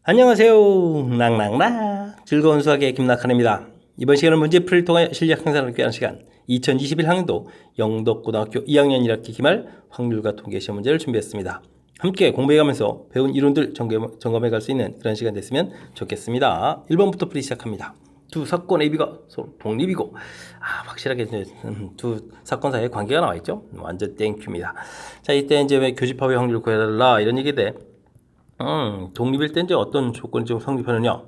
안녕하세요. 낭낭낭 즐거운 수학의 김낙한입니다. 이번 시간은 문제풀이를 통해 실력 향상을 위한 시간 2021학년도 영덕고등학교 2학년 1학기 기말 확률과 통계 시험 문제를 준비했습니다. 함께 공부해가면서 배운 이론들 점검해 갈 수 있는 그런 시간 됐으면 좋겠습니다. 1번부터 풀이 시작합니다. 두 사건 AB가 서로 독립이고 확실하게 두 사건 사이에 관계가 나와 있죠. 완전 땡큐입니다. 자, 이때 이제 왜 교집합의 확률을 구해달라 이런 얘기인데 독립일 때 이제 어떤 조건이 좀 성립하느냐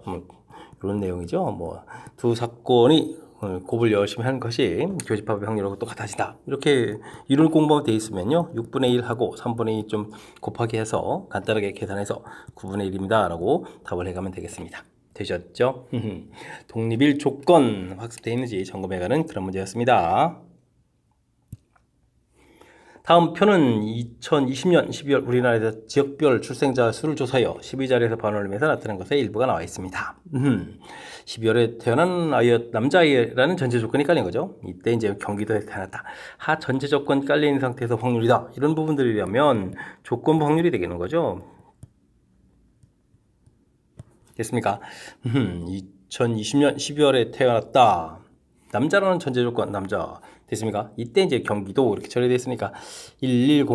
이런 내용이죠. 두 사건이 곱을 열심히 하는 것이 교집합의 확률하고 똑같아지다. 이렇게 이론을 공부하면 돼 있으면요. 6분의 1 하고 3분의 2 좀 곱하기 해서 간단하게 계산해서 9분의 1입니다. 라고 답을 해가면 되겠습니다. 되셨죠? 독립일 조건 학습되어 있는지 점검해가는 그런 문제였습니다. 다음 표는 2020년 12월 우리나라에서 지역별 출생자 수를 조사하여 12자리에서 반올림해서 나타낸 것의 일부가 나와 있습니다. 12월에 태어난 남자아이라는 전제 조건이 깔린 거죠. 이때 이제 경기도에 태어났다. 하 전제 조건 깔린 상태에서 확률이다. 이런 부분들이라면 조건부 확률이 되겠는 거죠. 됐습니까? 2020년 12월에 태어났다. 남자라는 전제 조건 남자 됐습니까? 이때 이제 경기도 이렇게 처리되어 있으니까 11000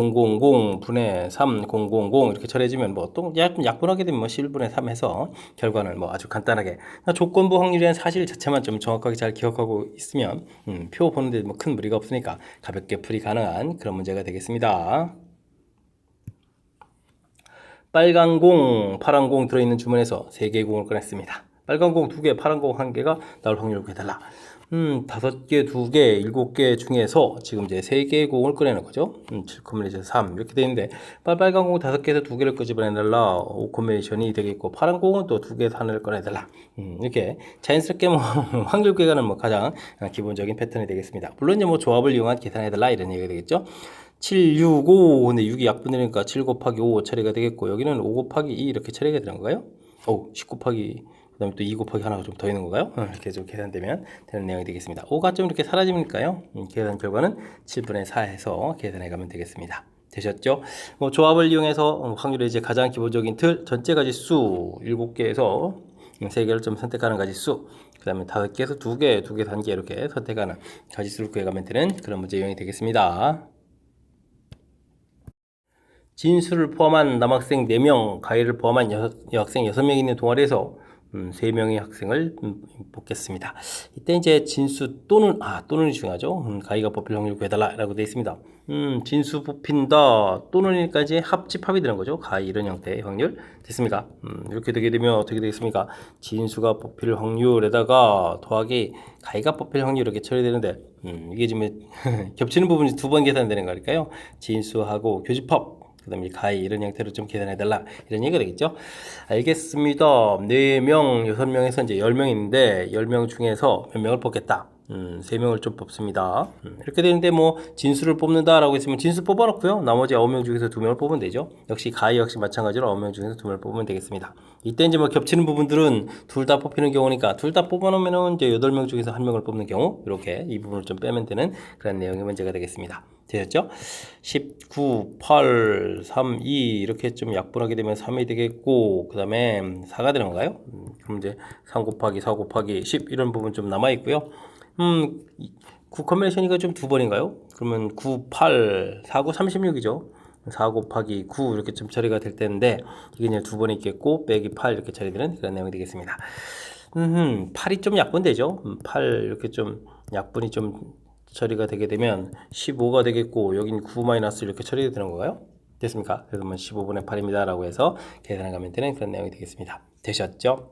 분의 3000 이렇게 처리해지면 또 약분하게 되면 11분의 3 해서 결과는 아주 간단하게 조건부 확률이라는 사실 자체만 좀 정확하게 잘 기억하고 있으면 표 보는데 큰 무리가 없으니까 가볍게 풀이 가능한 그런 문제가 되겠습니다. 빨간 공, 파란 공 들어있는 주문에서 3개의 공을 꺼냈습니다. 빨간 공 2개, 파란 공 1개가 나올 확률을 구해달라. 5개, 2개, 7개 중에서 지금 이제 3개의 공을 꺼내는 거죠. 7 콤비네이션 3 이렇게 되어 있는데 빨간 공 5개에서 2개를 끄집어내달라. 5 콤비네이션이 되겠고 파란 공은 또 2개에서 하나를 꺼내달라. 이렇게 자연스럽게 확률 계산은 가장 기본적인 패턴이 되겠습니다. 물론 이제 조합을 이용한 계산해달라 이런 얘기가 되겠죠. 7, 6, 5 근데 6이 약분되니까 7 곱하기 5 처리가 되겠고 여기는 5 곱하기 2 이렇게 처리가 되는 건가요? 10 곱하기 그 다음에 또 2 곱하기 하나가 좀 더 있는 건가요? 이렇게 좀 계산되면 되는 내용이 되겠습니다. 5가 좀 이렇게 사라지니까요. 계산 결과는 7분의 4 해서 계산해 가면 되겠습니다. 되셨죠? 조합을 이용해서 확률의 이제 가장 기본적인 틀 전체 가지수 7개에서 3개를 좀 선택하는 가지수 그 다음에 5개에서 2개, 2개, 1개 이렇게 선택하는 가지수를 구해가면 되는 그런 문제 유형이 되겠습니다. 진수를 포함한 남학생 4명, 가해를 포함한 여학생 6명이 있는 동아리에서 3명의 학생을 뽑겠습니다. 이때 이제 진수 또는이 중요하죠. 가해가 뽑힐 확률 구해달라 라고 되어 있습니다. 진수 뽑힌다 또는까지 합집합이 되는 거죠. 가해 이런 형태의 확률 됐습니까? 이렇게 되게 되면 어떻게 되겠습니까? 진수가 뽑힐 확률에다가 더하기 가해가 뽑힐 확률 이렇게 처리되는데 이게 지금 겹치는 부분이 2번 계산되는 거니까요. 진수하고 교집합 그 다음에 가해 이런 형태로 좀 계산해달라 이런 얘기가 되겠죠. 알겠습니다. 4명, 6명에서 이제 10명 있는데 10명 중에서 몇 명을 뽑겠다. 3명을 좀 뽑습니다. 이렇게 되는데 진수를 뽑는다라고 했으면 진수 뽑아놓고요. 나머지 9명 중에서 2명을 뽑으면 되죠. 역시 가해 역시 마찬가지로 9명 중에서 2명을 뽑으면 되겠습니다. 이때 이제 겹치는 부분들은 둘 다 뽑히는 경우니까 둘 다 뽑아놓으면 이제 8명 중에서 1명을 뽑는 경우 이렇게 이 부분을 좀 빼면 되는 그런 내용의 문제가 되겠습니다. 되셨죠? 19, 8, 3, 2 이렇게 좀 약분하게 되면 3이 되겠고 그 다음에 4가 되는 건가요? 그럼 이제 3 곱하기 4 곱하기 10 이런 부분 좀 남아있고요. 9 컨비네이션이가 좀 2번인가요? 그러면 9, 8, 4, 9, 36이죠. 4 곱하기 9 이렇게 좀 처리가 될 텐데 이게 이제 2번이 있겠고 빼기 8 이렇게 처리되는 그런 내용이 되겠습니다. 8이 좀 약분되죠. 8 이렇게 좀 약분이 좀 처리가 되게 되면 15가 되겠고 여긴 9 마이너스 이렇게 처리가 되는 건가요? 됐습니까? 그러면 15분의 8입니다 라고 해서 계산해 가면 되는 그런 내용이 되겠습니다. 되셨죠?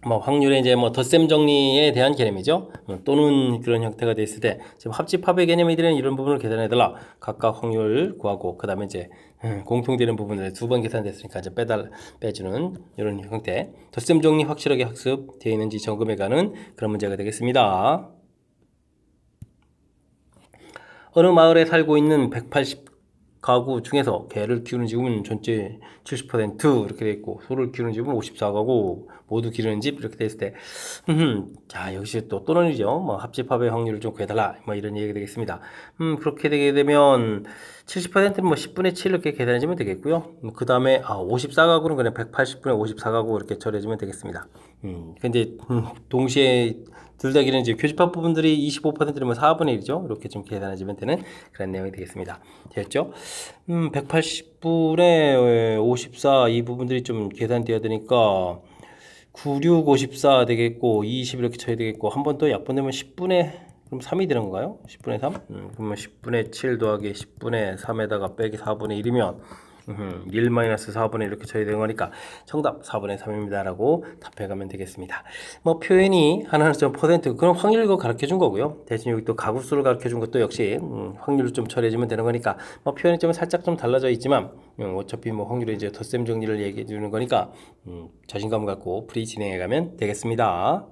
확률의 이제 덧셈 정리에 대한 개념이죠. 또는 그런 형태가 됐을 때 지금 합집합의 개념이 되는 이런 부분을 계산해달라. 각각 확률 구하고 그 다음에 이제 공통되는 부분을 2번 계산됐으니까 이제 빼주는 이런 형태. 덧셈 정리 확실하게 학습되어 있는지 점검해가는 그런 문제가 되겠습니다. 어느 마을에 살고 있는 180 가구 중에서 개를 키우는 집은 전체 70% 이렇게 돼 있고 소를 키우는 집은 54가구 모두 기르는 집 이렇게 돼 있을 때 자 역시 또 또는이죠. 합집합의 확률을 좀 구해달라 이런 얘기가 되겠습니다. 그렇게 되게 되면 70%는 뭐 10분의 7 이렇게 계산해주면 되겠고요. 그 다음에 54가구는 그냥 180분의 54가구 이렇게 처리해주면 되겠습니다. 근데 동시에 둘 다 기는 이제 교집합 부분들이 25%면 4분의 1이죠. 이렇게 좀 계산해주면 되는 그런 내용이 되겠습니다. 됐죠? 180분의 54 이 부분들이 좀 계산되어야 되니까 96, 54 되겠고 20 이렇게 쳐야 되겠고 한 번 더 약분되면 10분의 그럼 3이 되는 건가요? 10분의 3? 그러면 10분의 7 더하기 10분의 3에다가 빼기 4분의 1이면 1-4분의 이렇게 쳐야 되는 거니까 정답 4분의 3입니다 라고 답해가면 되겠습니다. 뭐 표현이 하나는 좀 퍼센트 그런 확률을 가르쳐 준 거고요. 대신 여기 또 가구수를 가르쳐 준 것도 역시 확률을 좀 처리해주면 되는 거니까 뭐 표현이 좀 살짝 좀 달라져 있지만 어차피 뭐 확률을 이제 덧셈 정리를 얘기해 주는 거니까 자신감 갖고 풀이 진행해 가면 되겠습니다.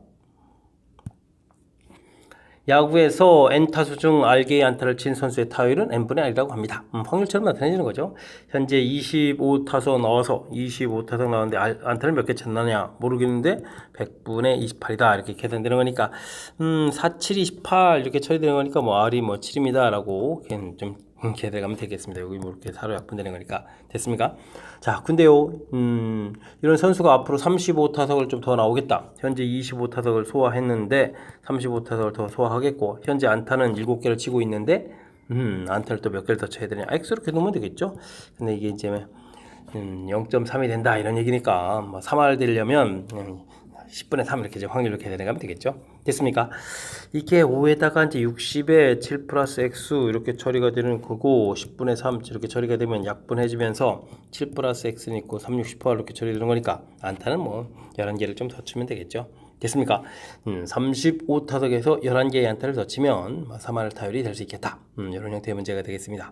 야구에서 N타수 중 R개의 안타를 친 선수의 타율은 N분의 R이라고 합니다. 확률처럼 나타내지는 거죠. 현재 25타석 나와서 25타석 나왔는데 안타를 몇 개 쳤느냐 모르겠는데 100분의 28이다 이렇게 계산되는 거니까 4, 7, 28 이렇게 처리되는 거니까 뭐 R이 뭐 7입니다 라고 좀 계산하면 되겠습니다. 여기 뭐 이렇게 사로 약분되는 거니까 됐습니까? 자, 근데요, 이런 선수가 앞으로 35타석을 좀 더 나오겠다. 현재 25타석을 소화했는데 35타석을 더 소화하겠고 현재 안타는 7개를 치고 있는데 안타를 또 몇 개를 더 쳐야 되냐? X 이렇게 놓으면 되겠죠. 근데 이게 이제 0.3이 된다 이런 얘기니까 뭐 3할 되려면 10분의 3 이렇게 이제 확률로 계산해가면 되겠죠. 됐습니까? 이게 5에다가 이제 60에 7 플러스 X 이렇게 처리가 되는 거고 10분의 3 이렇게 처리가 되면 약분해지면서 7 플러스 X는 있고 3, 6, 18 이렇게 처리되는 거니까 안타는 뭐 11개를 좀 더 치면 되겠죠. 됐습니까? 35타석에서 11개의 안타를 더 치면 3할 타율이 될 수 있겠다. 이런 형태의 문제가 되겠습니다.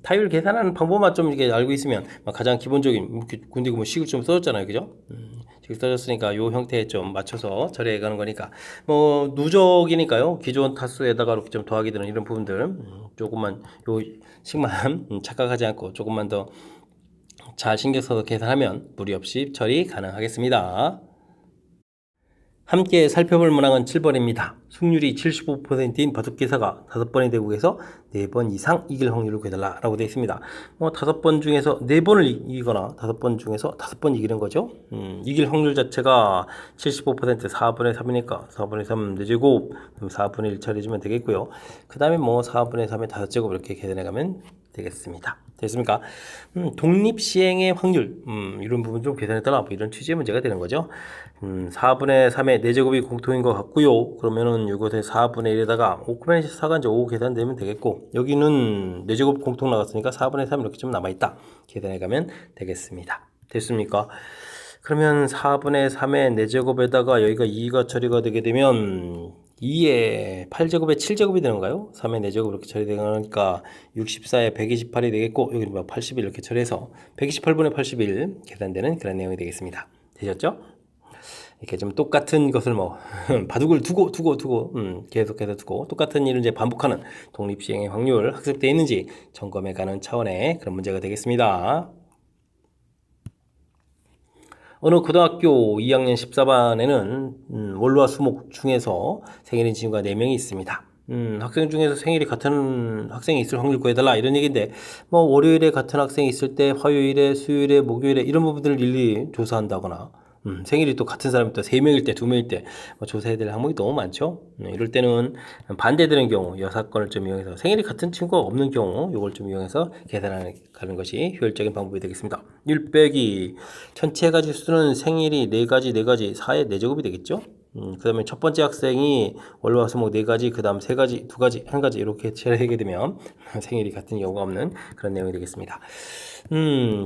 타율 계산하는 방법만 좀 이렇게 알고 있으면 가장 기본적인 군대 뭐 식을 좀 써줬잖아요, 그죠? 식 써줬으니까 요 형태에 좀 맞춰서 처리해 가는 거니까 뭐 누적이니까요. 기존 타수에다가 이렇게 좀 더하게 되는 이런 부분들 조금만 요 식만 착각하지 않고 조금만 더 잘 신경 써서 계산하면 무리 없이 처리 가능하겠습니다. 함께 살펴볼 문항은 7번입니다. 승률이 75%인 바둑기사가 5번의 대국에서 4번 이상 이길 확률을 구해달라 라고 되어 있습니다. 5번 중에서 4번을 이기거나 5번 중에서 5번 이기는 거죠. 이길 확률 자체가 75% 4분의 3이니까 4분의 3 4제곱 4분의 1 처리해주면 되겠고요. 그 다음에 뭐 4분의 3의 5제곱 이렇게 계산해 가면 되겠습니다. 됐습니까? 독립시행의 확률 이런 부분 좀 계산해 달라 뭐 이런 취지의 문제가 되는 거죠. 4분의 3의 4제곱이 공통인 것 같고요. 그러면은 이것의 4분의 1에다가 5분의 4가 이제 5 계산되면 되겠고 여기는 4제곱 공통 나갔으니까 4분의 3 이렇게 좀 남아있다. 계산해 가면 되겠습니다. 됐습니까? 그러면 4분의 3의 4제곱에다가 여기가 2가 처리가 되게 되면 2에 8제곱에 7제곱이 되는 건가요? 3에 4제곱 이렇게 처리되는 거니까 64에 128이 되겠고 여기는 뭐 81 이렇게 처리해서 128분의 81 계산되는 그런 내용이 되겠습니다. 되셨죠? 이렇게 좀 똑같은 것을 뭐 바둑을 두고 계속해서 두고 똑같은 일을 이제 반복하는 독립시행의 확률 학습되어 있는지 점검해 가는 차원의 그런 문제가 되겠습니다. 어느 고등학교 2학년 14반에는 원로와 수목 중에서 생일인 친구가 4명이 있습니다. 학생 중에서 생일이 같은 학생이 있을 확률 구해달라 이런 얘기인데 뭐 월요일에 같은 학생이 있을 때 화요일에 수요일에 목요일에 이런 부분들을 일일이 조사한다거나 생일이 또 같은 사람이 또 3명일 때 2명일 때 뭐 조사해야 될 항목이 너무 많죠. 이럴 때는 반대되는 경우 여사건을 좀 이용해서 생일이 같은 친구가 없는 경우 이걸 좀 이용해서 계산하는 것이 효율적인 방법이 되겠습니다. 1 빼기 전체 가지 수는 생일이 4가지 4의 4제곱이 되겠죠. 그 다음에 첫 번째 학생이 원로와 수목 4가지, 그 다음 3가지, 2가지, 1가지 이렇게 처리하게 되면 생일이 같은 경우가 없는 그런 내용이 되겠습니다.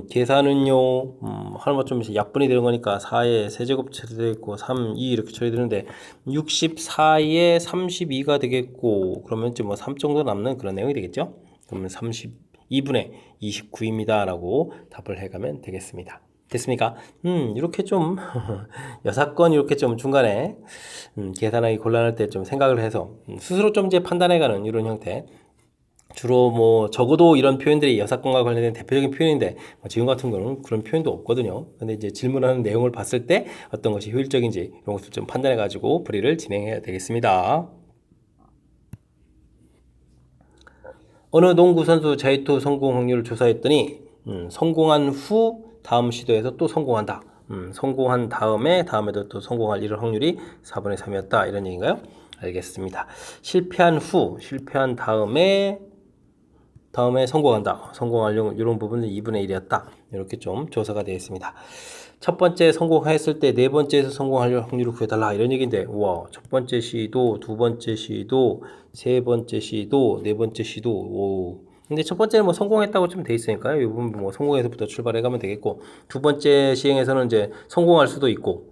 계산은요, 하나만 좀 약분이 되는 거니까 4에 세제곱 처리되어 있고 3, 2 이렇게 처리되는데 64에 32가 되겠고 그러면 이제 뭐 3 정도 남는 그런 내용이 되겠죠. 그러면 32분의 29입니다 라고 답을 해가면 되겠습니다. 됐습니까? 이렇게 좀 여사건 이렇게 좀 중간에 계산하기 곤란할 때 좀 생각을 해서 스스로 좀 이제 판단해가는 이런 형태. 주로 뭐 적어도 이런 표현들이 여사건과 관련된 대표적인 표현인데 지금 같은 경우는 그런 표현도 없거든요. 근데 이제 질문하는 내용을 봤을 때 어떤 것이 효율적인지 이런 것을 좀 판단해 가지고 풀이를 진행해야 되겠습니다. 어느 농구 선수 자유투 성공 확률을 조사했더니 성공한 후 다음 시도에서 또 성공한다. 성공한 다음에도 또 성공할 이런 확률이 4분의 3이었다. 이런 얘기인가요? 알겠습니다. 실패한 다음에 성공한다. 성공할 이런 부분은 2분의 1이었다. 이렇게 좀 조사가 되어 있습니다. 첫 번째 성공했을 때 네 번째에서 성공할 확률을 구해달라. 이런 얘기인데, 와, 첫 번째 시도, 두 번째 시도, 세 번째 시도, 네 번째 시도, 오. 근데 첫 번째는 뭐 성공했다고 좀 돼 있으니까요. 이 부분 뭐 성공해서부터 출발해 가면 되겠고, 두 번째 시행에서는 이제 성공할 수도 있고,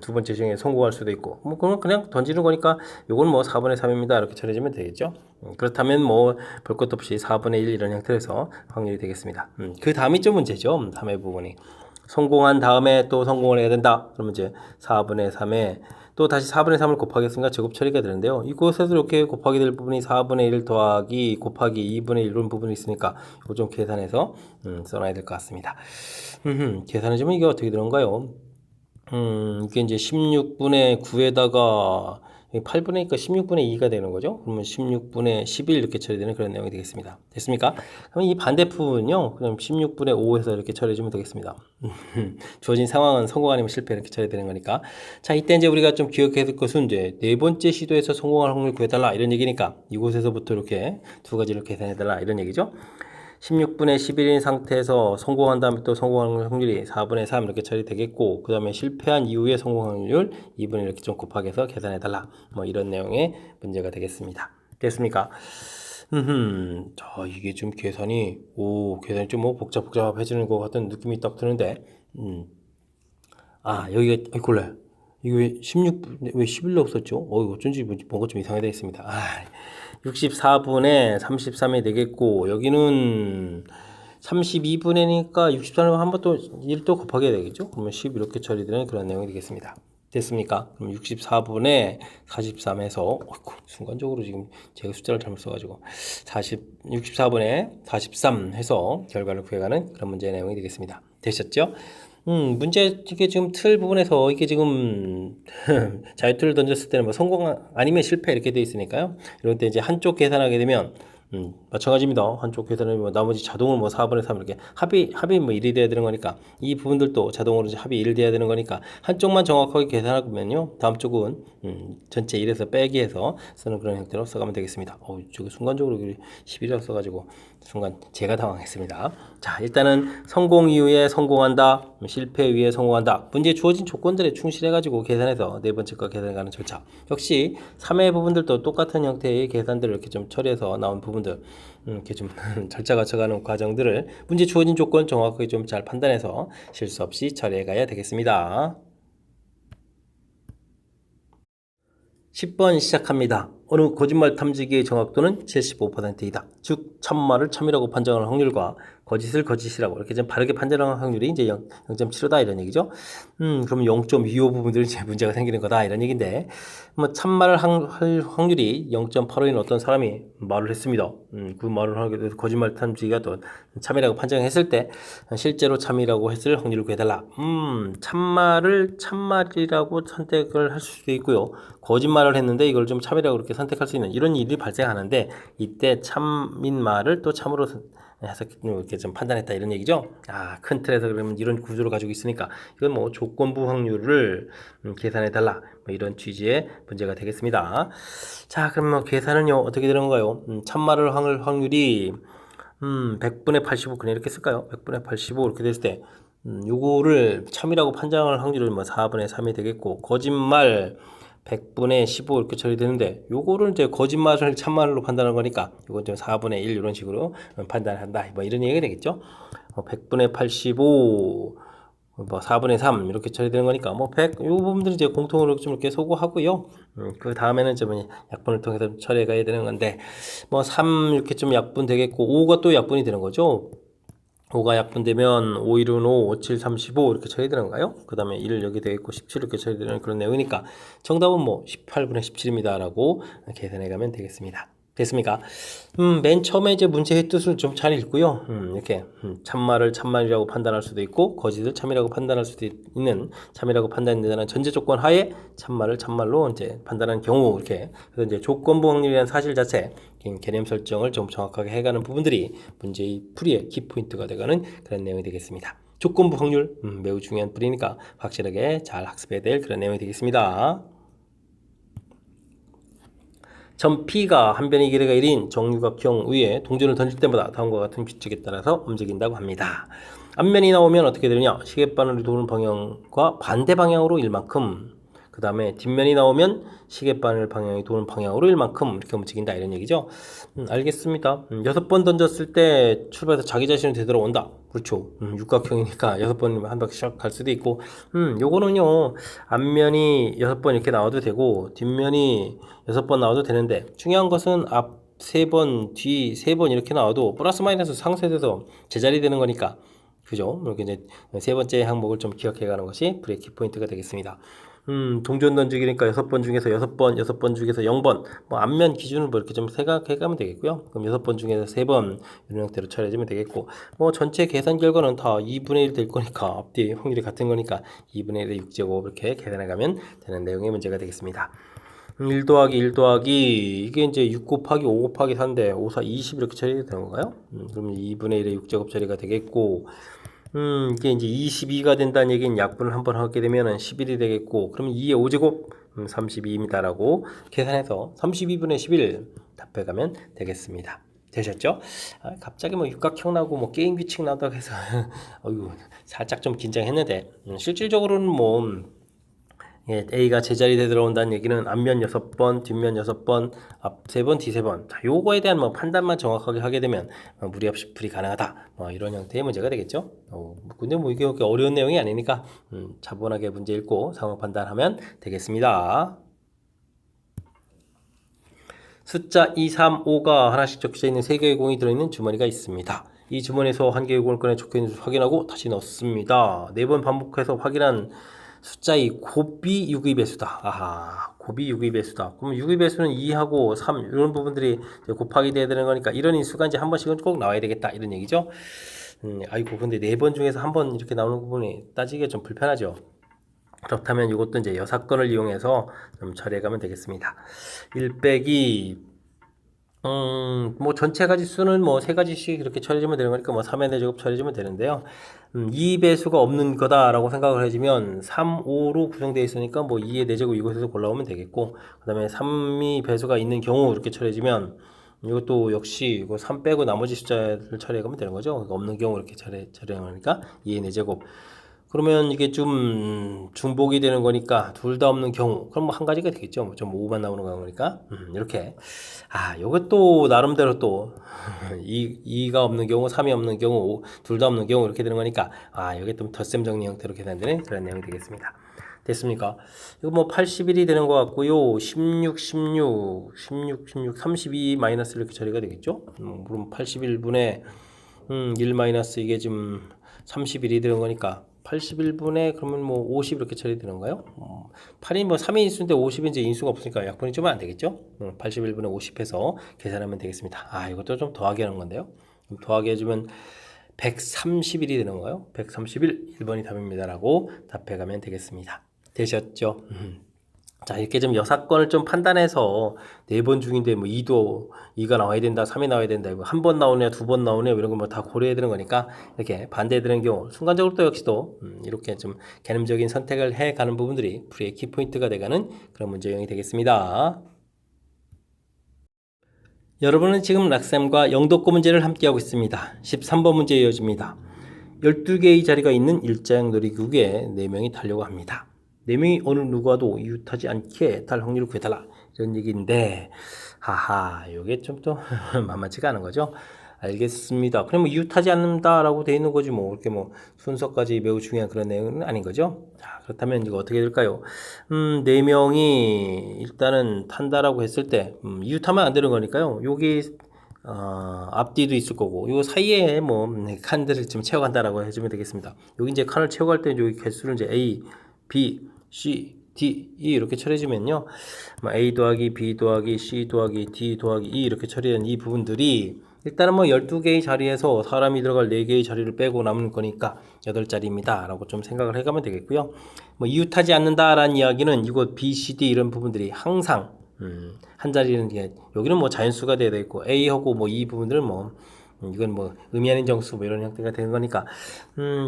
두 번째 시행에 성공할 수도 있고, 뭐 그건 그냥 던지는 거니까 요건 뭐 4분의 3입니다. 이렇게 처리해주면 되겠죠. 그렇다면 뭐 볼 것 없이 4분의 1 이런 형태에서 확률이 되겠습니다. 그 다음이 좀 문제죠. 3의 부분이. 성공한 다음에 또 성공을 해야 된다. 그러면 이제 4분의 3에 또 다시 4분의 3을 곱하겠으니까 제곱 처리가 되는데요. 이곳에서 이렇게 곱하게 될 부분이 4분의 1 더하기 곱하기 2분의 1 이런 부분이 있으니까 이거 좀 계산해서 써놔야 될 것 같습니다. 계산해주면 이게 어떻게 되는가요? 이게 이제 16분의 9에다가 8분의 2니까 16분의 2가 되는 거죠. 그러면 16분의 11 이렇게 처리되는 그런 내용이 되겠습니다. 됐습니까? 그럼 이 반대표는요. 그럼 16분의 5에서 이렇게 처리해주면 되겠습니다. 주어진 상황은 성공 아니면 실패 이렇게 처리되는 거니까. 자, 이때 이제 우리가 좀 기억해야 될 것은 이제 네 번째 시도에서 성공할 확률 구해달라 이런 얘기니까 이곳에서부터 이렇게 두 가지를 계산해달라 이런 얘기죠. 16분의 11인 상태에서 성공한 다음에 또 성공할 확률이 4분의 3 이렇게 처리되겠고, 그 다음에 실패한 이후에 성공 확률 2분의 이렇게 좀 곱하기해서 계산해달라. 뭐 이런 내용의 문제가 되겠습니다. 됐습니까? 자, 이게 좀 계산이 좀 뭐 복잡해지는 것 같은 느낌이 딱 드는데, 여기가, 골래. 이거 왜 11로 없었죠? 어쩐지 뭔가 좀 이상하게 되어 있습니다. 64분의 33이 되겠고, 여기는 32분의니까 64는 한번 또 1도 곱하게 되겠죠? 그러면 10 이렇게 처리되는 그런 내용이 되겠습니다. 됐습니까? 그럼 64분의 43에서, 순간적으로 지금 제가 숫자를 잘못 써가지고, 64분의 43 해서 결과를 구해가는 그런 문제의 내용이 되겠습니다. 되셨죠? 문제, 이게 지금 틀 부분에서 이게 지금 자유투를 던졌을 때는 뭐 성공 아니면 실패 이렇게 돼 있으니까요. 이럴 때 이제 한쪽 계산하게 되면 마찬가지입니다. 한쪽 계산은 뭐 나머지 자동으로 뭐 4분의 3 이렇게 합이 뭐 1이 돼야 되는 거니까 이 부분들도 자동으로 이제 합이 1 돼야 되는 거니까 한쪽만 정확하게 계산하면요. 다음 쪽은 전체 1에서 빼기 해서 쓰는 그런 형태로 써가면 되겠습니다. 저기 순간적으로 11이라고 써가지고 순간 제가 당황했습니다. 자, 일단은 성공 이후에 성공한다, 실패 이후에 성공한다. 문제에 주어진 조건들에 충실해가지고 계산해서 네 번째 거 계산해가는 절차. 역시 3의 부분들도 똑같은 형태의 계산들을 이렇게 좀 처리해서 나온 부분들, 이렇게 좀 절차 갖춰가는 과정들을 문제 주어진 조건 정확하게 좀 잘 판단해서 실수 없이 처리해가야 되겠습니다. 10번 시작합니다. 어느 거짓말 탐지기의 정확도는 75%이다. 즉 참말을 참이라고 판정하는 확률과 거짓을 거짓이라고 이렇게 좀 바르게 판정하는 확률이 이제 0.75다 이런 얘기죠. 그럼 0.25 부분들은 이제 문제가 생기는 거다 이런 얘기인데, 뭐 참말을 할 확률이 0.85인 어떤 사람이 말을 했습니다. 그 말을 하게 돼서 거짓말 탐지기가 또 참이라고 판정했을 때 실제로 참이라고 했을 확률을 구해달라. 참말을 참말이라고 선택을 할 수도 있고요. 거짓말을 했는데 이걸 좀 참이라고 그렇게 선택할 수 있는 이런 일이 발생하는데, 이때 참인 말을 또 참으로 해서 이렇게 좀 판단했다 이런 얘기죠. 큰 틀에서 그러면 이런 구조를 가지고 있으니까 이건 뭐 조건부 확률을 계산해 달라 뭐 이런 취지의 문제가 되겠습니다. 자, 그럼 뭐 계산은요 어떻게 되는 건가요? 참말을 할 확률이 100분의 85 그냥 이렇게 쓸까요? 100분의 85 이렇게 됐을 때 요거를 참이라고 판정할 확률은 뭐 4분의 3이 되겠고, 거짓말 100분의 15 이렇게 처리되는데 요거를 이제 거짓말을 참말로 판단하는 거니까 이건 좀 4분의 1 이런 식으로 판단한다 뭐 이런 얘기가 되겠죠. 100분의 85 뭐 4분의 3 이렇게 처리되는 거니까 뭐 100 요 부분들은 이제 공통으로 좀 이렇게 소구하고요. 그 다음에는 좀 약분을 통해서 처리해 가야 되는 건데, 뭐 3 이렇게 좀 약분 되겠고 5가 또 약분이 되는 거죠. 5가 약분되면 5, 1은 5, 5, 7, 35 이렇게 처리되는가요? 그 다음에 1 여기 되겠고 17 이렇게 처리되는 그런 내용이니까 정답은 뭐 18분의 17입니다 라고 계산해 가면 되겠습니다. 됐습니까? 맨 처음에 이제 문제의 뜻을 좀 잘 읽고요. 이렇게 참말을 참말이라고 판단할 수도 있고 거짓을 참이라고 판단할 수도 있는 참이라고 판단되는 전제 조건 하에 참말을 참말로 이제 판단하는 경우 이렇게 그래서 이제 조건부 확률이라는 사실 자체 개념 설정을 좀 정확하게 해가는 부분들이 문제의 풀이의 키포인트가 되가는 그런 내용이 되겠습니다. 조건부 확률 매우 중요한 풀이니까 확실하게 잘 학습해야 될 그런 내용이 되겠습니다. 점 P가 한 변의 길이가 1인 정육각형 위에 동전을 던질 때마다 다음과 같은 규칙에 따라서 움직인다고 합니다. 앞면이 나오면 어떻게 되느냐? 시계바늘이 도는 방향과 반대 방향으로 일만큼 그 다음에 뒷면이 나오면 시계바늘 방향이 도는 방향으로 일만큼 이렇게 움직인다 이런 얘기죠. 알겠습니다. 6번 던졌을 때 출발해서 자기 자신을 되돌아온다. 그렇죠. 육각형이니까 6번이면 한 바퀴 갈 수도 있고 요거는요 앞면이 6번 이렇게 나와도 되고 뒷면이 6번 나와도 되는데 중요한 것은 앞 3번, 뒤 3번 이렇게 나와도 플러스 마이너스 상쇄돼서 제자리 되는 거니까 그죠? 이렇게 이제 세 번째 항목을 좀 기억해 가는 것이 브레이크 포인트가 되겠습니다. 동전 던지기니까 6번 중에서 6번 중에서 0번, 뭐 앞면 기준을 뭐 이렇게 좀 생각해 가면 되겠고요. 그럼 6번 중에서 3번 이런 형태로 처리해주면 되겠고, 뭐 전체 계산 결과는 다 2분의 1 될 거니까, 앞뒤 확률이 같은 거니까 2분의 1에 6제곱 이렇게 계산해 가면 되는 내용의 문제가 되겠습니다. 1 더하기 1 더하기 이게 이제 6 곱하기 5 곱하기 4인데 5, 4, 20 이렇게 처리되는 건가요? 그러면 2분의 1에 6제곱 처리가 되겠고 이게 이제 22가 된다는 얘기는 약분을 한번 하게 되면은 11이 되겠고, 그러면 2의 5제곱 32입니다라고 계산해서 32분의 11 답해가면 되겠습니다. 되셨죠? 갑자기 뭐 육각형 나고 뭐 게임 규칙 나온다고 해서 어휴 살짝 좀 긴장했는데 실질적으로는 뭐 A가 제자리에 들어온다는 얘기는 앞면 6번, 뒷면 6번, 앞 3번, 뒤 3번. 자, 요거에 대한 뭐 판단만 정확하게 하게 되면 무리 없이 풀이 가능하다. 뭐 이런 형태의 문제가 되겠죠. 근데 뭐 이게 그렇게 어려운 내용이 아니니까 차분하게 문제 읽고 상황 판단하면 되겠습니다. 숫자 2, 3, 5가 하나씩 적혀져 있는 3개의 공이 들어있는 주머니가 있습니다. 이 주머니에서 한 개의 공을 꺼내 적혀 있는 수 확인하고 다시 넣습니다. 4번 반복해서 확인한 숫자의 곱이 6의 배수다. 아하, 곱이 6의 배수다. 그럼 6의 배수는 2하고 3 이런 부분들이 곱하기 돼야 되는 거니까 이런 인수가 이제 한 번씩은 꼭 나와야 되겠다 이런 얘기죠. 아이고 근데 4번 중에서 한 번 이렇게 나오는 부분이 따지기가 좀 불편하죠. 그렇다면 이것도 이제 여사건을 이용해서 좀 처리해 가면 되겠습니다. 1 빼기 뭐 전체 가지수는 뭐 3가지씩 이렇게 처리해주면 되는 거니까 뭐 3의 4제곱 처리해주면 되는데요. 2배수가 없는 거다라고 생각을 해주면 3, 5로 구성되어 있으니까 뭐 2의 4제곱 이곳에서 골라오면 되겠고 그 다음에 3이 배수가 있는 경우 이렇게 처리해주면 이것도 역시 이거 3 빼고 나머지 숫자를 처리해가면 되는 거죠. 그러니까 없는 경우 이렇게 처리하니까 2의 4제곱 그러면 이게 좀 중복이 되는 거니까 둘 다 없는 경우 그럼 뭐 한 가지가 되겠죠. 좀 5만 나오는 거니까 이렇게 이것도 나름대로 또 2가 없는 경우 3이 없는 경우 둘 다 없는 경우 이렇게 되는 거니까 이게 좀 덧셈 정리 형태로 계산되는 그런 내용이 되겠습니다. 됐습니까? 이거 뭐 81이 되는 것 같고요. 16, 32 마이너스 이렇게 처리가 되겠죠. 그럼 81분의 1 마이너스 이게 지금 31이 되는 거니까 81분에 그러면 뭐 50 이렇게 처리되는가요? 8이 뭐 3인 인수인데 50이 이제 인수가 없으니까 약분이 좀 안 되겠죠? 81분에 50 해서 계산하면 되겠습니다. 이것도 좀 더하기 하는 건데요. 더하기 해주면 131이 되는 건가요? 131, 1번이 답입니다라고 답해가면 되겠습니다. 되셨죠? 자, 이렇게 좀 여사건을 좀 판단해서 4번 중인데 뭐 2가 나와야 된다, 3이 나와야 된다, 한 번 나오냐, 2번 나오냐, 이런 거 뭐 다 고려해야 되는 거니까 이렇게 반대되는 경우, 순간적으로 또 역시도 이렇게 좀 개념적인 선택을 해 가는 부분들이 풀이의 키포인트가 돼가는 그런 문제 유형이 되겠습니다. 여러분은 지금 락쌤과 영도권 문제를 함께하고 있습니다. 13번 문제 이어집니다. 12개의 자리가 있는 일자형 놀이기구에 4명이 타려고 합니다. 4명이 어느 누구와도 이웃하지 않게 탈 확률을 구해달라 이런 얘기인데 요게 좀 또 만만치가 않은 거죠. 알겠습니다. 그러면 이웃하지 않는다라고 돼 있는 거지 뭐 이렇게 뭐 순서까지 매우 중요한 그런 내용은 아닌 거죠. 자, 그렇다면 이거 어떻게 될까요? 4명이 일단은 탄다라고 했을 때 이웃하면 안 되는 거니까요. 여기 앞뒤도 있을 거고 요 사이에 뭐 칸들을 좀 채워간다라고 해주면 되겠습니다. 여기 이제 칸을 채워갈 때 여기 개수를 이제 A, B, C, D, E 이렇게 처리해주면요. A 더하기 B 더하기 C 더하기 D 더하기 E 이렇게 처리된 이 부분들이 일단은 뭐 12개의 자리에서 사람이 들어갈 4개의 자리를 빼고 남는 거니까 8자리입니다. 라고 좀 생각을 해가면 되겠고요. 뭐 이웃하지 않는다라는 이야기는 이곳 B, C, D 이런 부분들이 항상 한 자리는 여기는 뭐 자연수가 돼야 되고 A하고 뭐 이 부분들은 뭐 이건 뭐 의미 아닌 정수 뭐 이런 형태가 되는 거니까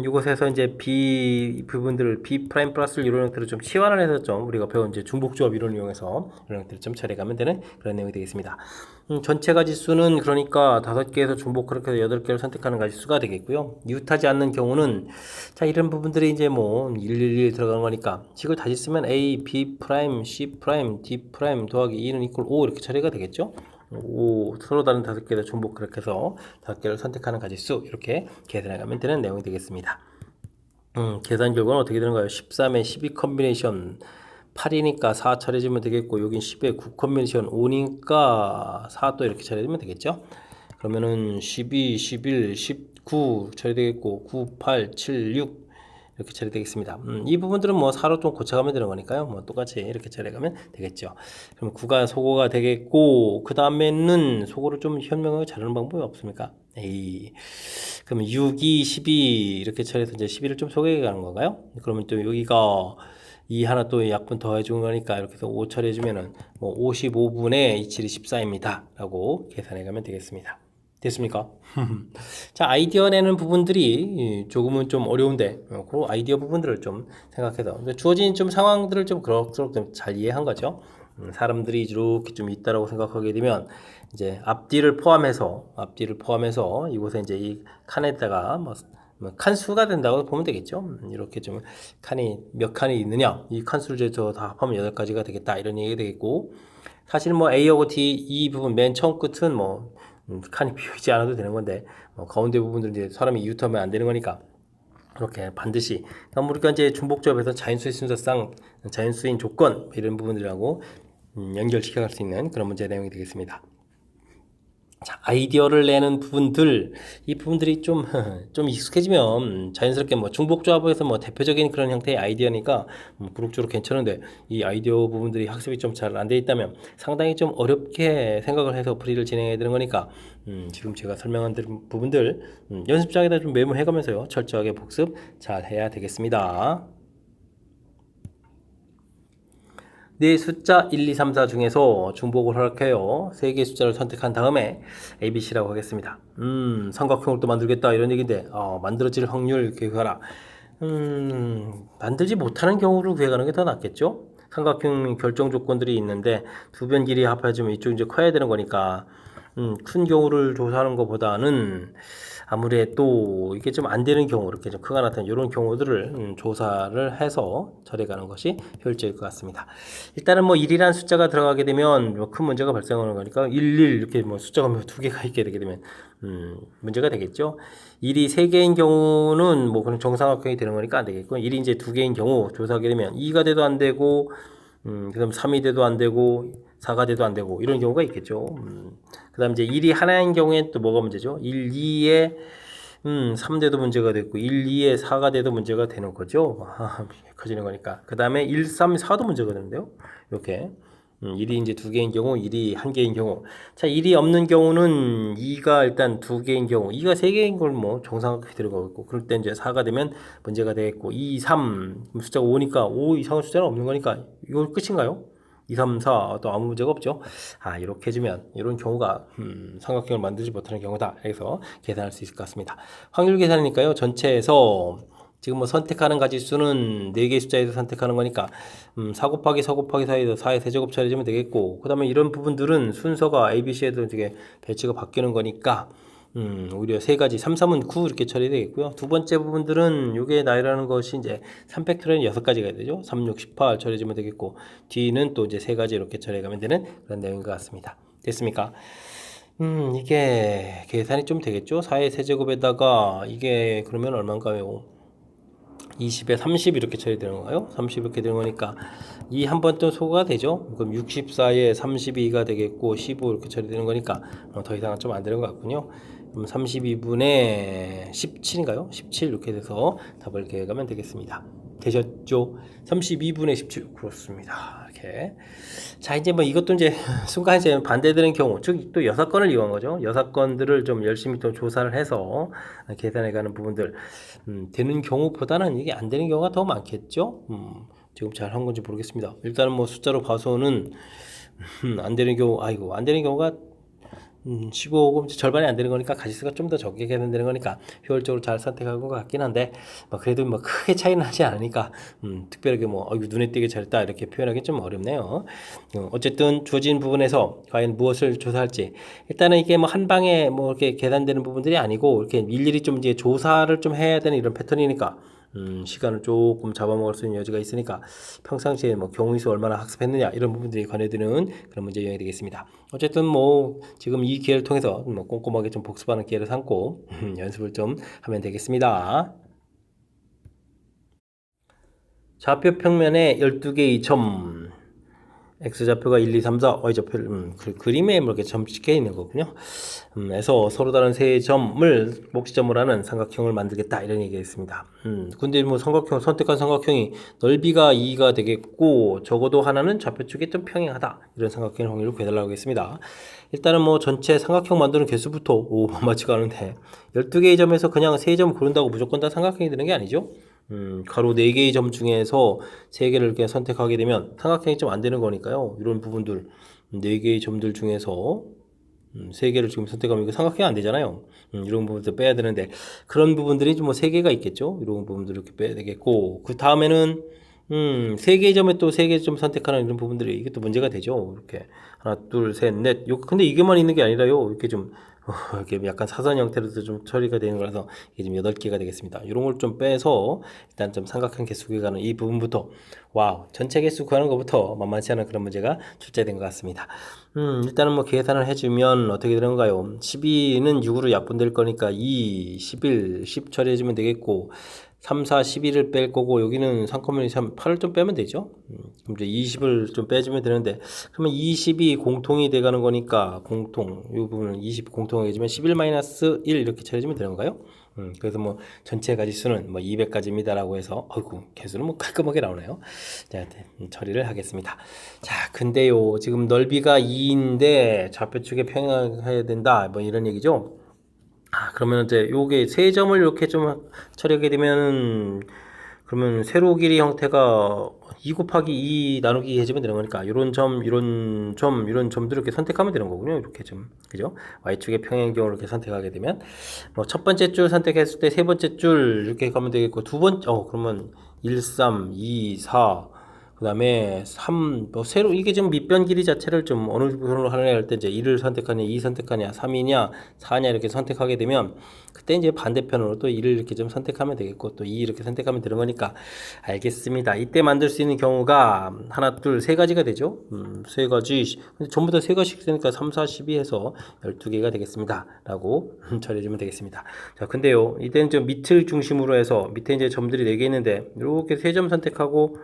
이곳에서 이제 B 부분들을 B 프라임 플러스 이런 형태로 좀 치환을 해서 좀 우리가 배운 이제 중복조합 이론을 이용해서 이런 형태를 좀 처리해가면 되는 그런 내용이 되겠습니다. 전체 가지수는 그러니까 5개에서 중복 그렇게 해서 8개를 선택하는 가지수가 되겠고요. 이웃하지 않는 경우는 자 이런 부분들이 이제 뭐 111 들어가는 거니까 식을 다시 쓰면 A, B 프라임, C 프라임, D 프라임 더하기 2는 이퀄 5 이렇게 처리가 되겠죠. 5 서로 다른 5개에서 중복 그렇게 해서 5개를 선택하는 가지수 이렇게 계산해가면 되는 내용이 되겠습니다. 계산 결과는 어떻게 되는가요? 13에 12 컨비네이션 8이니까 4 처리해주면 되겠고 여긴 10에 9 컨비네이션 5니까 4 또 이렇게 처리해주면 되겠죠. 그러면은 12, 11, 19 처리되겠고 9, 8, 7, 6 이렇게 처리되겠습니다. 이 부분들은 뭐 4로 좀 고쳐가면 되는 거니까요. 뭐 똑같이 이렇게 처리하면 되겠죠. 그럼 9가 소거가 되겠고 그 다음에는 소거를 좀 현명하게 자르는 방법이 없습니까? 에이. 그러면 6, 2, 12 이렇게 처리해서 이제 12를 좀 소개해 가는 건가요? 그러면 또 여기가 2 하나 또 약분 더해 준 거니까 이렇게 해서 5 처리해 주면은 뭐 55분의 27이 14입니다. 라고 계산해 가면 되겠습니다. 됐습니까? 자, 아이디어 내는 부분들이 조금은 좀 어려운데 그 아이디어 부분들을 좀 생각해서 주어진 좀 상황들을 좀 그럭저럭 좀 잘 이해한 거죠. 사람들이 이렇게 좀 있다라고 생각하게 되면 이제 앞뒤를 포함해서 이곳에 이제 이 칸에다가 뭐 칸수가 된다고 보면 되겠죠. 이렇게 좀 칸이 몇 칸이 있느냐 이 칸수를 이제 다 합하면 8가지가 되겠다 이런 얘기가 되겠고 사실 뭐 A하고 D 이 부분 맨 처음 끝은 뭐 칸이 비어있지 않아도 되는 건데 가운데 부분들 이제 사람이 이웃하면 안 되는 거니까 그렇게 반드시 우리가 이제 중복조합에서 자연수의 순서상 자연수인 조건 이런 부분들하고 연결시켜 갈 수 있는 그런 문제 내용이 되겠습니다. 자, 아이디어를 내는 부분들, 이 부분들이 좀 익숙해지면 자연스럽게 뭐 중복조합에서 뭐 대표적인 그런 형태의 아이디어니까 그룹적으로 괜찮은데 이 아이디어 부분들이 학습이 좀 잘 안 돼 있다면 상당히 좀 어렵게 생각을 해서 풀이를 진행해야 되는 거니까 지금 제가 설명한 부분들 연습장에다 좀 메모해 가면서요 철저하게 복습 잘 해야 되겠습니다. 네 숫자 1, 2, 3, 4 중에서 중복을 허락해요. 3개의 숫자를 선택한 다음에 ABC라고 하겠습니다. 삼각형을 또 만들겠다 이런 얘기인데 만들어질 확률 계획하라. 만들지 못하는 경우를 구해가는 게 더 낫겠죠? 삼각형 결정 조건들이 있는데 두 변 길이 합해지면 이쪽 이제 커야 되는 거니까 큰 경우를 조사하는 것보다는 아무래도 이게 좀 안 되는 경우 이렇게 좀 크가 나타나는 이런 경우들을 조사를 해서 처리가는 것이 효율적일 것 같습니다. 일단은 뭐 1이라는 숫자가 들어가게 되면 뭐 큰 문제가 발생하는 거니까 1, 1 이렇게 뭐 숫자가 뭐 2개가 있게 되게 되면 문제가 되겠죠. 1이 3개인 경우는 뭐 그런 정삼각형이 되는 거니까 안 되겠고 1이 이제 2개인 경우 조사하게 되면 2가 돼도 안 되고 그다음 3이 돼도 안 되고 4가 돼도 안 되고 이런 경우가 있겠죠. 그 다음 이제 1이 하나인 경우에 또 뭐가 문제죠? 1, 2에 3대도 문제가 됐고 1, 2에 4가 돼도 문제가 되는 거죠. 커지는 거니까. 그 다음에 1, 3, 4도 문제가 되는데요. 이렇게 1이 이제 2개인 경우 1이 1개인 경우 자 1이 없는 경우는 2가 일단 2개인 경우 2가 3개인 걸 뭐 정상각형이 들어가고 있고 그럴 때 이제 4가 되면 문제가 되겠고 2, 3 숫자가 5니까 5 이상의 숫자는 없는 거니까 이거 끝인가요? 2, 3, 4 또 아무 문제가 없죠. 이렇게 해주면 이런 경우가 삼각형을 만들지 못하는 경우다. 해서 계산할 수 있을 것 같습니다. 확률 계산이니까요. 전체에서 지금 뭐 선택하는 가지수는 4개의 숫자에서 선택하는 거니까 4 곱하기 4 곱하기 4에서 4의 세제곱 처리해주면 되겠고 그 다음에 이런 부분들은 순서가 ABC에도 되게 배치가 바뀌는 거니까 오히려 3가지 3, 3은 9 이렇게 처리되겠고요. 두 번째 부분들은 요게 나이라는 것이 이제 3팩토리얼은 6가지가 되죠. 3, 6, 18 처리해주면 되겠고 뒤는 또 이제 3가지 이렇게 처리해가면 되는 그런 내용인 것 같습니다. 됐습니까? 이게 계산이 좀 되겠죠. 4의 세제곱에다가 이게 그러면 얼마인가요? 20에 30 이렇게 처리되는 건가요? 30 이렇게 되는 거니까 이 한 번 또 소거가 되죠. 그럼 64에 32가 되겠고 15 이렇게 처리되는 거니까 더 이상은 좀 안 되는 것 같군요. 그럼 32분의 17인가요? 17 이렇게 돼서 답을 이렇게 가면 되겠습니다. 되셨죠? 32분의 17 그렇습니다. 이렇게 자 이제 뭐 이것도 이제 순간 이제 반대되는 경우 즉 또 여사건을 이용한 거죠. 여사건들을 좀 열심히 또 조사를 해서 계산해가는 부분들 되는 경우보다는 이게 안 되는 경우가 더 많겠죠. 지금 잘 한 건지 모르겠습니다. 일단은 뭐 숫자로 봐서는 안 되는 경우 아이고 안 되는 경우가 15금 절반이 안 되는 거니까 가지수가 좀 더 적게 계산되는 거니까 효율적으로 잘 선택한 것 같긴 한데 뭐 그래도 뭐 크게 차이는 하지 않으니까 특별하게 뭐 눈에 띄게 잘했다 이렇게 표현하기 좀 어렵네요. 어쨌든 주어진 부분에서 과연 무엇을 조사할지 일단은 이게 뭐 한 방에 뭐 이렇게 계산되는 부분들이 아니고 이렇게 일일이 좀 이제 조사를 좀 해야 되는 이런 패턴이니까 시간을 조금 잡아먹을 수 있는 여지가 있으니까 평상시에 뭐 경우의 수 얼마나 학습했느냐 이런 부분들이 관여되는 그런 문제 유형이 되겠습니다. 어쨌든 뭐 지금 이 기회를 통해서 뭐 꼼꼼하게 좀 복습하는 기회를 삼고 연습을 좀 하면 되겠습니다. 좌표 평면에 12개의 점 X좌표가 1, 2, 3, 4 Y좌표를 그림에 이렇게 점 찍혀 있는 거군요. 에서 서로 다른 세 점을 목시점으로 하는 삼각형을 만들겠다 이런 얘기했습니다. 근데 뭐 삼각형 선택한 삼각형이 넓이가 2가 되겠고 적어도 하나는 좌표 쪽에 좀 평행하다 이런 삼각형 확률을 구해달라고 했습니다. 일단은 뭐 전체 삼각형 만드는 개수부터 만만치가 않은데 12개의 점에서 그냥 3점 고른다고 무조건 다 삼각형이 되는 게 아니죠. 가로 4개의 점 중에서 3개를 이렇게 선택하게 되면 삼각형이 좀 안 되는 거니까요. 이런 부분들 4개의 점들 중에서 3개를 지금 선택하면 이거 삼각형이 안 되잖아요. 이런 부분들 빼야 되는데 그런 부분들이 좀 뭐 3개가 있겠죠. 이런 부분들을 이렇게 빼야 되겠고 그 다음에는 3개의 점에 또 3개 점 선택하는 이런 부분들이 이게 또 문제가 되죠. 이렇게 하나 둘 셋 넷 근데 이게만 있는 게 아니라요. 이렇게 좀 이렇게 약간 사선 형태로도 좀 처리가 되는 거라서 이게 좀 8개가 되겠습니다. 이런 걸 좀 빼서 일단 좀 삼각형 개수 구해가는 이 부분부터 와우 전체 개수 구하는 것부터 만만치 않은 그런 문제가 출제된 것 같습니다. 일단은 뭐 계산을 해주면 어떻게 되는가요? 12는 6으로 약분될 거니까 2, 11, 10 처리해주면 되겠고 3, 4, 11을 뺄 거고 여기는 3,3, 8을 좀 빼면 되죠. 그럼 이제 20을 좀 빼주면 되는데 그러면 20이 공통이 돼가는 거니까 공통 이 부분을 20 공통하게 해주면 11-1 이렇게 처리해주면 되는 건가요? 그래서 뭐 전체 가지수는 뭐 200가지입니다라고 해서 어이구 개수는 뭐 깔끔하게 나오네요. 자 처리를 하겠습니다. 자 근데요 지금 넓이가 2인데 좌표 쪽에 평행해야 된다 뭐 이런 얘기죠. 그러면 이제 요게 세 점을 이렇게 좀 처리하게 되면 그러면 세로 길이 형태가 2 곱하기 2 나누기 해주면 되는 거니까 이런 점, 이런 점, 이런 점들 이렇게 선택하면 되는 거군요. 이렇게 좀 그죠? Y축의 평행 경우를 이렇게 선택하게 되면 뭐 첫 번째 줄 선택했을 때 세 번째 줄 이렇게 가면 되겠고 두 번째 그러면 1, 3, 2, 4 그 다음에 3, 뭐, 새로, 이게 좀 밑변 길이 자체를 좀 어느 부분으로 하느냐 할 때 이제 1을 선택하냐, 2 선택하냐, 3이냐, 4냐 이렇게 선택하게 되면 그때 이제 반대편으로 또 1을 이렇게 좀 선택하면 되겠고 또 2 이렇게 선택하면 되는 거니까 알겠습니다. 이때 만들 수 있는 경우가 하나, 둘, 세 가지가 되죠. 세 가지. 근데 전부 다 세 가지씩 되니까 3, 4, 12 해서 12개가 되겠습니다. 라고 처리해주면 되겠습니다. 자, 근데요, 이때는 좀 밑을 중심으로 해서 밑에 이제 점들이 4개 있는데 이렇게 세 점 선택하고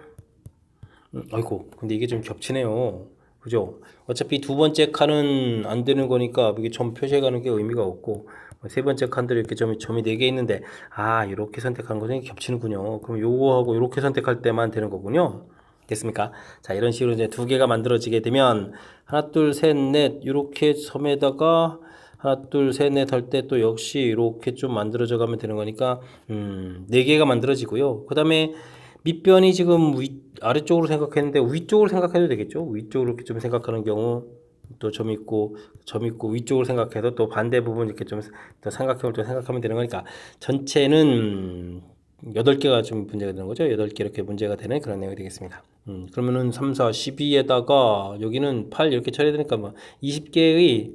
아이고 근데 이게 좀 겹치네요. 그죠? 어차피 두 번째 칸은 안 되는 거니까 이게 점 표시해 가는 게 의미가 없고 세 번째 칸들이 이렇게 점이 4개 있는데 이렇게 선택하는 거는 겹치는군요. 그럼 요거하고 이렇게 선택할 때만 되는 거군요. 됐습니까? 자 이런 식으로 이제 두 개가 만들어지게 되면 하나 둘 셋 넷 이렇게 섬에다가 하나 둘 셋 넷 할 때 또 역시 이렇게 좀 만들어져 가면 되는 거니까 네 개가 만들어지고요. 그 다음에 밑변이 지금 아래쪽으로 생각했는데 위쪽으로 생각해도 되겠죠. 위쪽으로 이렇게 좀 생각하는 경우 또 점 있고 위쪽으로 생각해서 또 반대 부분 이렇게 좀 더 삼각형을 또 생각하면 되는 거니까 전체는 8개가 좀 문제가 되는 거죠. 8개 이렇게 문제가 되는 그런 내용이 되겠습니다. 그러면은 3, 4, 12에다가 여기는 8 이렇게 처리되니까 뭐 20개의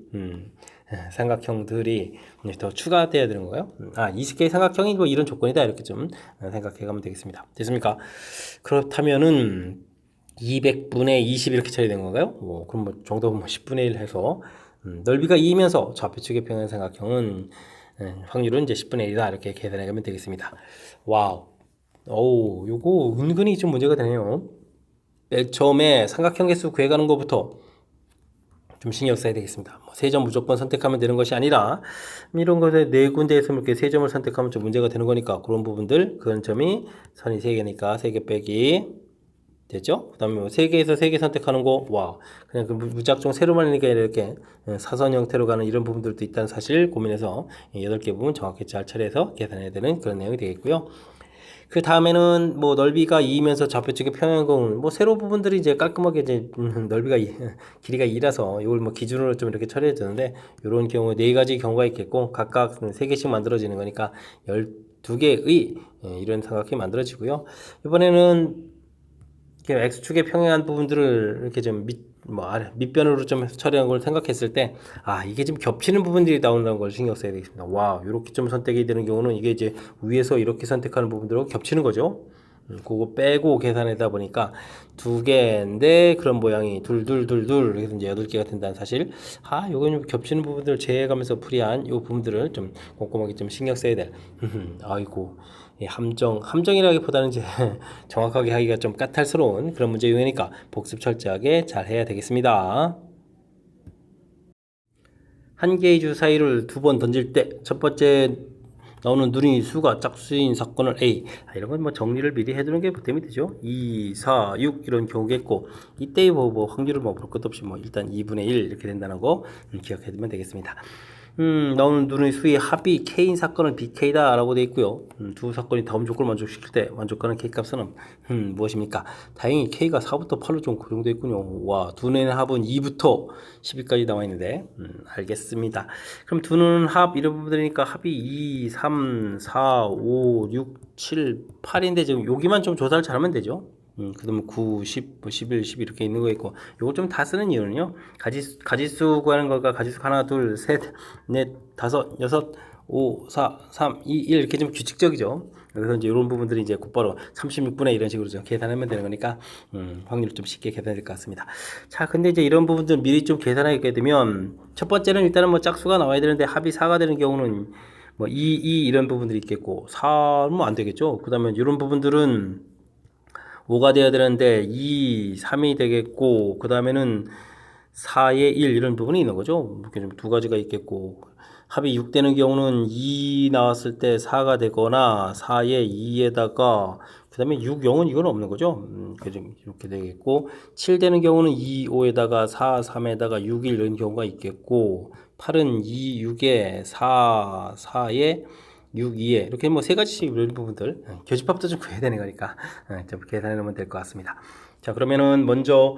삼각형들이 더 추가돼야 되는 건가요? 20개의 삼각형이 뭐 이런 조건이다 이렇게 좀 생각해 가면 되겠습니다. 됐습니까? 그렇다면은 200분의 20 이렇게 처리된 건가요? 그럼 뭐 정도 뭐 10분의 1 해서 넓이가 2이면서 좌표측의 평행 삼각형은 확률은 이제 10분의 1이다 이렇게 계산해 가면 되겠습니다. 와우. 요거 은근히 좀 문제가 되네요. 맨 처음에 삼각형 개수 구해가는 것부터 좀 신경 써야 되겠습니다. 뭐 3점 무조건 선택하면 되는 것이 아니라 이런 것에 4군데에서 이렇게 3점을 선택하면 좀 문제가 되는 거니까 그런 부분들 그런 점이 선이 3개니까 3개 빼기 됐죠? 그 다음에 뭐 3개에서 3개 선택하는 거, 와, 그냥 그 무작정 세로만 있는 게 아니라 이렇게 사선 형태로 가는 이런 부분들도 있다는 사실 고민해서 8개 부분 정확히 잘 처리해서 계산해야 되는 그런 내용이 되겠고요. 그 다음에는 뭐 넓이가 2이면서 좌표 측의 평행공을 뭐 세로 부분들이 이제 깔끔하게 이제 넓이가 길이가 2라서 이걸 뭐 기준으로 좀 이렇게 처리해 주는데 이런 경우 4가지 경우가 있겠고 각각 3개씩 만들어지는 거니까 12개의 이런 삼각형이 만들어지고요. 이번에는 이렇게 X축에 평행한 부분들을 이렇게 좀 밑변으로 좀 처리한 걸 생각했을 때, 아, 이게 좀 겹치는 부분들이 나온다는 걸 신경 써야 되겠습니다. 와, 이렇게 좀 선택이 되는 경우는 이게 이제 위에서 이렇게 선택하는 부분들하고 겹치는 거죠. 그거 빼고 계산하다 보니까 2개인데 그런 모양이 둘둘둘둘 그래서 이제 8개가 된다는 사실. 아, 요거 좀 겹치는 부분들 제해가면서 풀이한 요 부분들을 좀 꼼꼼하게 좀 신경 써야 될. 아이고. 함정이라기보다는 이제 정확하게 하기가 좀 까탈스러운 그런 문제 유형이니까 복습 철저하게 잘 해야 되겠습니다. 한 개의 주 사이를 2번 던질 때 첫 번째 나오는 누리 수가 짝수인 사건을 A. 이런 건 뭐 정리를 미리 해두는 게 보탬이 되죠. 2, 4, 6 이런 경우겠고 이때의 뭐 확률을 뭐 볼 것도 없이 뭐 일단 2분의 1 이렇게 된다는 거 기억해두면 되겠습니다. 나오는 누리 수의 합이 K인 사건은 BK다 라고 되어 있고요. 두 사건이 다음 조건을 만족시킬 때 만족하는 K값은 무엇입니까? 다행히 K가 4부터 8로 좀 고정되어 있군요. 와, 두 눈의 합은 2부터 12까지 나와 있는데 알겠습니다. 그럼 두 눈 합 이런 부분들이니까 합이 2, 3, 4, 5, 6, 7, 8인데 지금 여기만 좀 조사를 잘하면 되죠. 그 다음에 9, 10, 11, 12 이렇게 있는 거 있고 요거 좀 다 쓰는 이유는요 가지수 구하는 거가 가지수 하나 둘 셋 넷 다섯 여섯 5, 4, 3, 2, 1 이렇게 좀 규칙적이죠. 그래서 이제 이런 부분들이 이제 곧바로 36분의 이런 식으로 좀 계산하면 되는 거니까 확률 좀 쉽게 계산될 것 같습니다. 자, 근데 이제 이런 부분들 미리 좀 계산하게 되면 첫 번째는 일단은 뭐 짝수가 나와야 되는데 합이 4가 되는 경우는 뭐 2 이런 부분들이 있겠고 4는 안 되겠죠. 그 다음에 이런 부분들은 5가 돼야 되는데 2, 3이 되겠고 그 다음에는 4에 1 이런 부분이 있는 거죠. 이렇게 좀 두 가지가 있겠고 합이 6 되는 경우는 2 나왔을 때 4가 되거나 4에 2에다가 그 다음에 6, 0은 이건 없는 거죠. 이렇게 되겠고 7 되는 경우는 2, 5에다가 4, 3에다가 6, 1 이런 경우가 있겠고 8은 2, 6에 4, 4에 6, 2에 이렇게 뭐 세 가지씩 이런 부분들 교집합도 좀 구해야 되는 거니까 좀 계산해 놓으면 될 것 같습니다. 자, 그러면은 먼저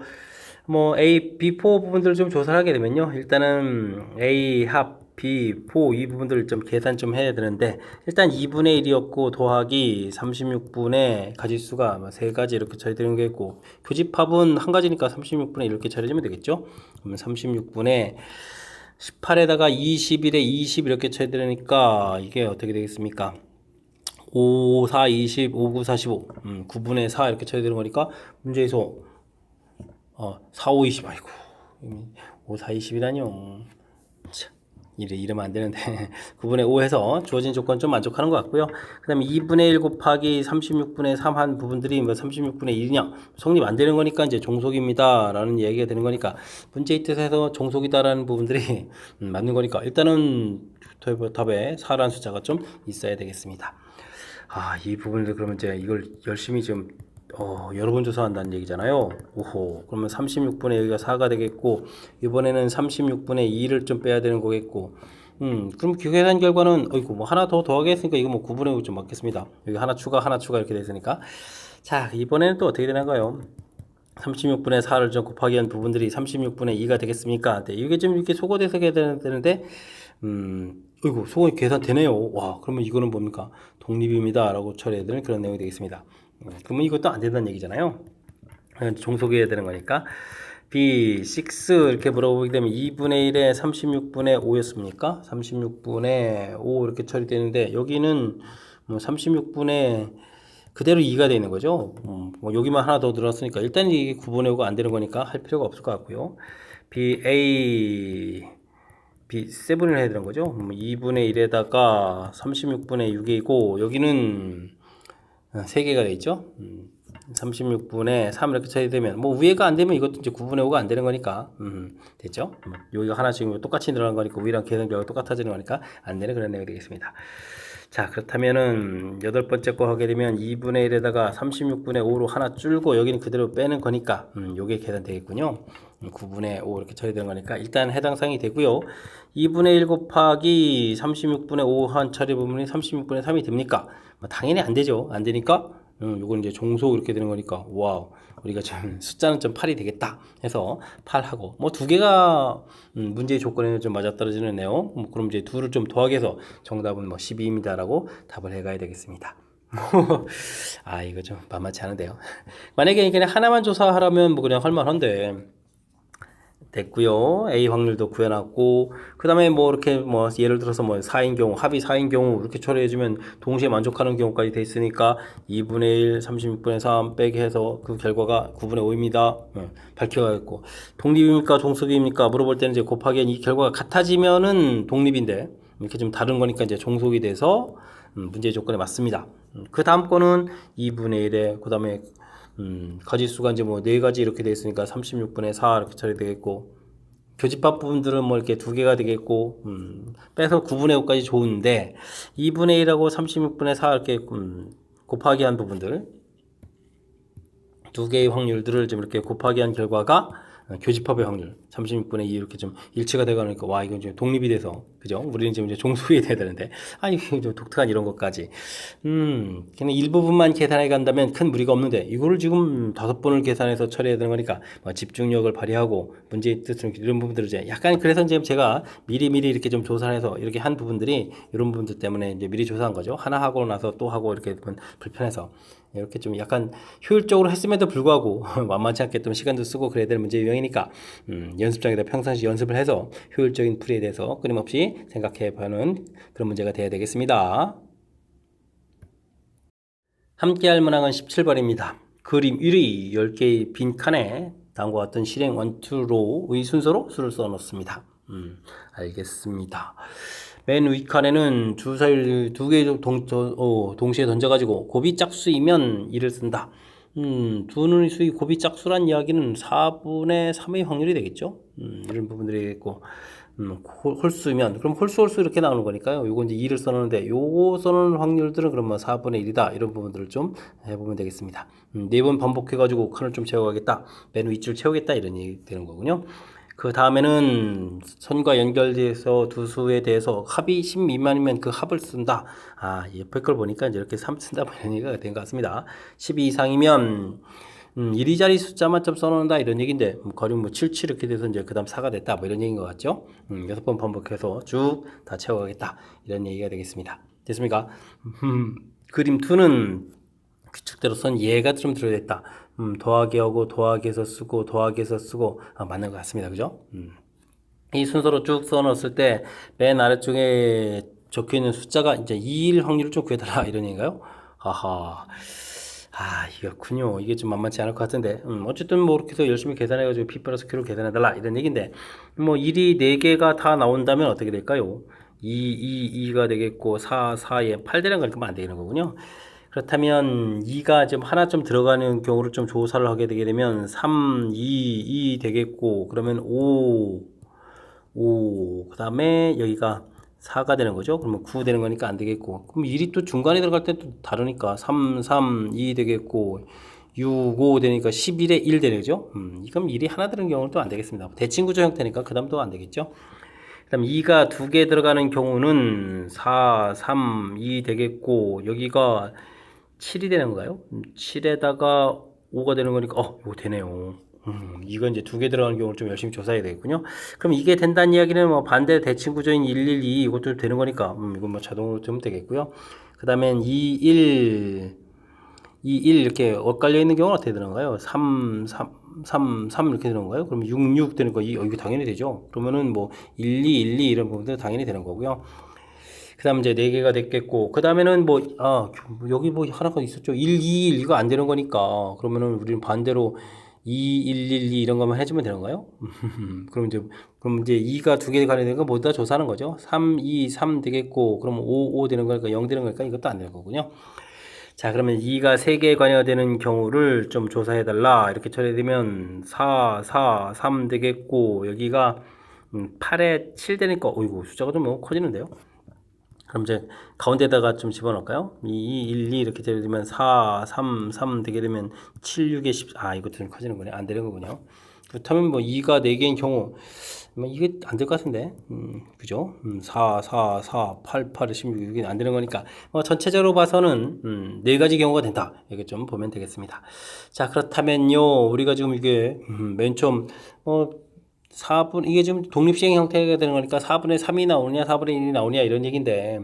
뭐 A, B4 부분들을 좀 조사를 하게 되면요. 일단은 A 합 B4 이 부분들을 좀 계산 좀 해야 되는데 일단 2분의 1이었고 더하기 36분의 가지수가 세 가지 이렇게 처리되는 게 있고 교집합은 한 가지니까 36분의 이렇게 처리되면 되겠죠. 그러면 36분의 18에다가 21에 20 이렇게 처리되니까 이게 어떻게 되겠습니까? 5, 4, 20, 5, 9, 45 9분의 4 이렇게 처리되는 거니까 문제에서 4, 5, 20 아이고 5, 4, 20이라뇨 이러면 안 되는데 9분의 5 해서 주어진 조건 좀 만족하는 것 같고요. 그 다음에 2분의 1 곱하기 36분의 3 한 부분들이 뭐 36분의 1이냐 성립 안 되는 거니까 이제 종속입니다 라는 얘기가 되는 거니까 문제의 뜻에서 종속이다 라는 부분들이 맞는 거니까 일단은 답에 4라는 숫자가 좀 있어야 되겠습니다. 이 부분을 그러면 이제 이걸 열심히 좀 여러 번 조사한다는 얘기잖아요. 오호, 그러면 36분의 여기가 4가 되겠고, 이번에는 36분의 2를 좀 빼야 되는 거겠고, 그럼 계산 결과는, 어이구, 뭐 하나 더 더하게 했으니까 이거 뭐 9분의 5 좀 맞겠습니다. 여기 하나 추가 이렇게 됐으니까. 자, 이번에는 또 어떻게 되나가요? 36분의 4를 좀 곱하기 한 부분들이 36분의 2가 되겠습니까? 네, 이게 좀 이렇게 소거돼서 해야 되는데, 어이구, 소거 계산되네요. 와, 그러면 이거는 뭡니까? 독립입니다. 라고 처리해야 되는 그런 내용이 되겠습니다. 그러면 이것도 안 된다는 얘기잖아요. 종속해야 되는 거니까. B6 이렇게 물어보게 되면 2분의 1에 36분의 5였습니까? 36분의 5 이렇게 처리되는데 여기는 뭐 36분의 그대로 2가 되는 거죠. 뭐 여기만 하나 더 늘었으니까 일단 이게 9분의 5가 안 되는 거니까 할 필요가 없을 것 같고요. B7을 해야 되는 거죠. 2분의 1에다가 36분의 6이고 여기는 3개가 되어 있죠. 36분의 3 이렇게 처리되면 뭐 위에가 안 되면 이것도 이제 9분의 5가 안 되는 거니까 됐죠? 여기가 하나 지금 똑같이 늘어난 거니까 위랑 계산 결과 똑같아지는 거니까 안 되는 그런 내용이 되겠습니다. 자, 그렇다면은 여덟 번째 거 하게 되면 2분의 1에다가 36분의 5로 하나 줄고 여기는 그대로 빼는 거니까 요게 계산되겠군요. 9분의 5 이렇게 처리되는 거니까 일단 해당 사항이 되고요. 2분의 1 곱하기 36분의 5 한 처리 부분이 36분의 3이 됩니까? 뭐 당연히 안 되죠. 안 되니까 요건 이제 종속 이렇게 되는 거니까 와우 우리가 좀 숫자는 좀 8이 되겠다 해서 8하고 뭐 두 개가 문제의 조건에는 좀 맞아떨어지는 내용 그럼 이제 둘을 좀 더하기 해서 정답은 뭐 12입니다 라고 답을 해가야 되겠습니다. 아 이거 좀 만만치 않은데요. 만약에 그냥 하나만 조사하라면 뭐 그냥 할만한데 됐고요. A 확률도 구해놨고 그 다음에 뭐 이렇게 뭐 예를 들어서 뭐 4인 경우 합이 4인 경우 이렇게 처리해주면 동시에 만족하는 경우까지 돼 있으니까 2분의 1 36분의 3 빼기 해서 그 결과가 9분의 5입니다 밝혀야겠고 독립입니까 종속입니까 물어볼 때는 이제 곱하기 이 결과가 같아지면은 독립인데 이렇게 좀 다른 거니까 이제 종속이 돼서 문제의 조건에 맞습니다. 그 다음 거는 2분의 1에 그 다음에 가지수가 이제 뭐 네 가지 이렇게 되어 있으니까 36분의 4 이렇게 처리되겠고 교집합 부분들은 뭐 이렇게 두 개가 되겠고 빼서 9분의 5까지 좋은데 2분의 1하고 36분의 4 이렇게 곱하기 한 부분들 두 개의 확률들을 좀 이렇게 곱하기 한 결과가 교집합의 확률 36분의 2 이렇게 좀 일치가 되가니까 와 이건 지금 독립이 돼서 그죠? 우리는 지금 이제 종속이 돼야 되는데 아니 좀 독특한 이런 것까지 그냥 일부분만 계산해 간다면 큰 무리가 없는데 이거를 지금 5번을 계산해서 처리해야 되는 거니까 뭐 집중력을 발휘하고 문제의 뜻은 이런 부분들을 이제 약간 그래서 이제 제가 미리미리 이렇게 좀 조사해서 이렇게 한 부분들이 이런 부분들 때문에 이제 미리 조사한 거죠. 하나 하고 나서 또 하고 이렇게 되면 불편해서 이렇게 좀 약간 효율적으로 했음에도 불구하고 만만치 않게 좀 시간도 쓰고 그래야 되는 문제 유형이니까 연습장에다 평상시 연습을 해서 효율적인 풀이에 대해서 끊임없이 생각해보는 그런 문제가 되어야 되겠습니다. 함께할 문항은 17번입니다. 그림 1위 10개의 빈칸에 다음과 같은 실행 1, 2로의 순서로 수를 써놓습니다. 알겠습니다. 맨 윗칸에는 주사위를 두 개 동시에 던져가지고 곱이 짝수이면 2를 쓴다. 두 눈의 수의 곱이 짝수란 이야기는 4분의 3의 확률이 되겠죠. 이런 부분들이 있고 홀수면 그럼 홀수 이렇게 나오는 거니까요. 요거 이제 2를 써놓는데 요거 써놓은 확률들은 그러면 4분의 1이다. 이런 부분들을 좀 해보면 되겠습니다. 4번 반복해가지고 칸을 좀 채워가겠다. 맨 윗줄 채우겠다. 이런 얘기 되는 거군요. 그 다음에는 선과 연결돼서 두 수에 대해서 합이 10 미만이면 그 합을 쓴다. 아, 옆에 걸 보니까 이제 이렇게 3 쓴다. 이런 얘기가 된 것 같습니다. 12 이상이면 1위자리 숫자만 좀 써놓는다 이런 얘기인데 거리면 뭐 77 이렇게 돼서 이제 그 다음 4가 됐다 뭐 이런 얘기인 것 같죠. 6번 반복해서 쭉 다 채워가겠다 이런 얘기가 되겠습니다. 됐습니까? 그림 2는 규칙대로 선 예가 좀 들어있다. 더하기하고 더하기해서 쓰고 더하기해서 쓰고 맞는 것 같습니다. 그죠? 이 순서로 쭉 써놓았을 때 맨 아래쪽에 적혀있는 숫자가 이제 2일 확률을 좀 구해달라 이런 얘기인가요? 아하. 아, 이렇군요. 이게 좀 만만치 않을 것 같은데. 어쨌든 뭐 이렇게 해서 열심히 계산해가지고 P 플러스 Q를 계산해달라 이런 얘기인데 뭐 1이 4개가 다 나온다면 어떻게 될까요? 2가 되겠고 4에 8 되는 거니까 안 되는 거군요. 그렇다면 2가 좀 하나 좀 들어가는 경우를 좀 조사를 하게 되게 되면 3, 2 되겠고 그러면 5 그 다음에 여기가 4가 되는 거죠. 그러면 9 되는 거니까 안 되겠고 그럼 1이 또 중간에 들어갈 때 또 다르니까 3, 2 되겠고 6, 5 되니까 11에 1 되는 거죠. 그럼 1이 하나 들어가는 경우는 또 안 되겠습니다. 대칭구조 형태니까 그 다음 또 안 되겠죠. 그 다음 2가 2개 들어가는 경우는 4, 3, 2 되겠고 여기가 7이 되는 건가요? 7에다가 5가 되는 거니까 이거 되네요. 이건 이제 2개 들어가는 경우를 좀 열심히 조사해야 되겠군요. 그럼 이게 된다는 이야기는 뭐 반대 대칭 구조인 112 이것도 되는 거니까 이건 뭐 자동으로 좀 되겠고요. 그 다음엔 21 이렇게 엇갈려 있는 경우는 어떻게 되는 건가요? 3 이렇게 되는 건가요? 그러면 6 되는 거 이거 당연히 되죠. 그러면은 뭐 12 이런 부분들 당연히 되는 거고요. 그 다음 이제 4개가 됐겠고, 그 다음에는 뭐, 여기 뭐 하나가 있었죠. 1, 이거 안 되는 거니까. 그러면은 우리는 반대로 2 이런 것만 해주면 되는 거예요? 그럼 이제 2가 2개 가는 거 모두 다 조사하는 거죠. 3 되겠고, 그럼 5 되는 거니까 0 되는 거니까 이것도 안 되는 거군요. 자, 그러면 2가 3개의 관여가 되는 경우를 좀 조사해달라. 이렇게 처리되면 4, 4, 3 되겠고, 여기가 8에 7 되니까, 어이구, 숫자가 좀 너무 커지는데요? 그럼 이제 가운데다가 좀 집어넣을까요? 2, 1, 2 이렇게 되면 4, 3, 3 되게 되면 7, 6에 10, 이것도 좀 커지는군요. 안 되는 거군요. 그렇다면 뭐 2가 4개인 경우, 뭐 이게 안 될 것 같은데, 그죠? 4, 4, 4, 8, 8, 16, 6이 안 되는 거니까, 전체적으로 봐서는, 4가지 경우가 된다. 이렇게 좀 보면 되겠습니다. 자, 그렇다면요, 우리가 지금 이게, 맨 처음, 4분, 이게 지금 독립시행 형태가 되는 거니까 4분의 3이 나오냐, 4분의 1이 나오냐, 이런 얘기인데,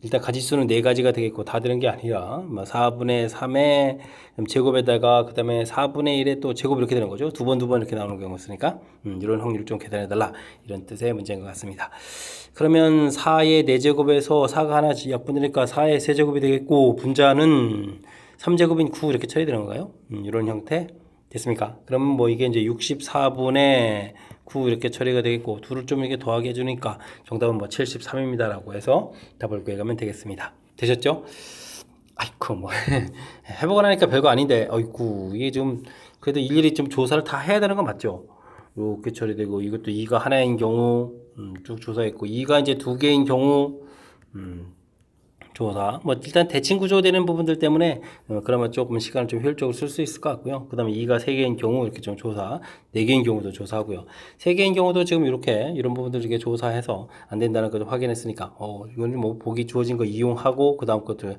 일단 가지수는 4가지가 되겠고, 다 되는 게 아니라, 4분의 3의 제곱에다가, 그 다음에 4분의 1의 또 제곱 이렇게 되는 거죠. 두 번 이렇게 나오는 경우가 있으니까, 이런 확률을 좀 계산해달라. 이런 뜻의 문제인 것 같습니다. 그러면 4의 4제곱에서 4가 하나 약분되니까 4의 세제곱이 되겠고, 분자는 3제곱인 9 이렇게 처리되는 건가요? 이런 형태. 됐습니까? 그러면 뭐 이게 이제 64분의 9 이렇게 처리가 되겠고, 둘을 좀 이렇게 더하게 해주니까 정답은 뭐 73입니다. 라고 해서 답을 구해가면 되겠습니다. 되셨죠? 아이쿠, 뭐, 해보고 나니까 별거 아닌데, 아이쿠, 이게 좀, 그래도 일일이 좀 조사를 다 해야 되는 건 맞죠? 이렇게 처리되고, 이것도 2가 하나인 경우, 쭉 조사했고, 2가 이제 2개인 경우, 조사. 뭐 일단 대칭 구조되는 부분들 때문에 그러면 조금 시간을 좀 효율적으로 쓸 수 있을 것 같고요. 그다음에 2가 3개인 경우 이렇게 좀 조사, 4개인 경우도 조사하고요. 3개인 경우도 지금 이렇게 이런 부분들 이렇게 조사해서 안 된다는 것을 확인했으니까 이거는 뭐 보기 주어진 거 이용하고 그다음 것도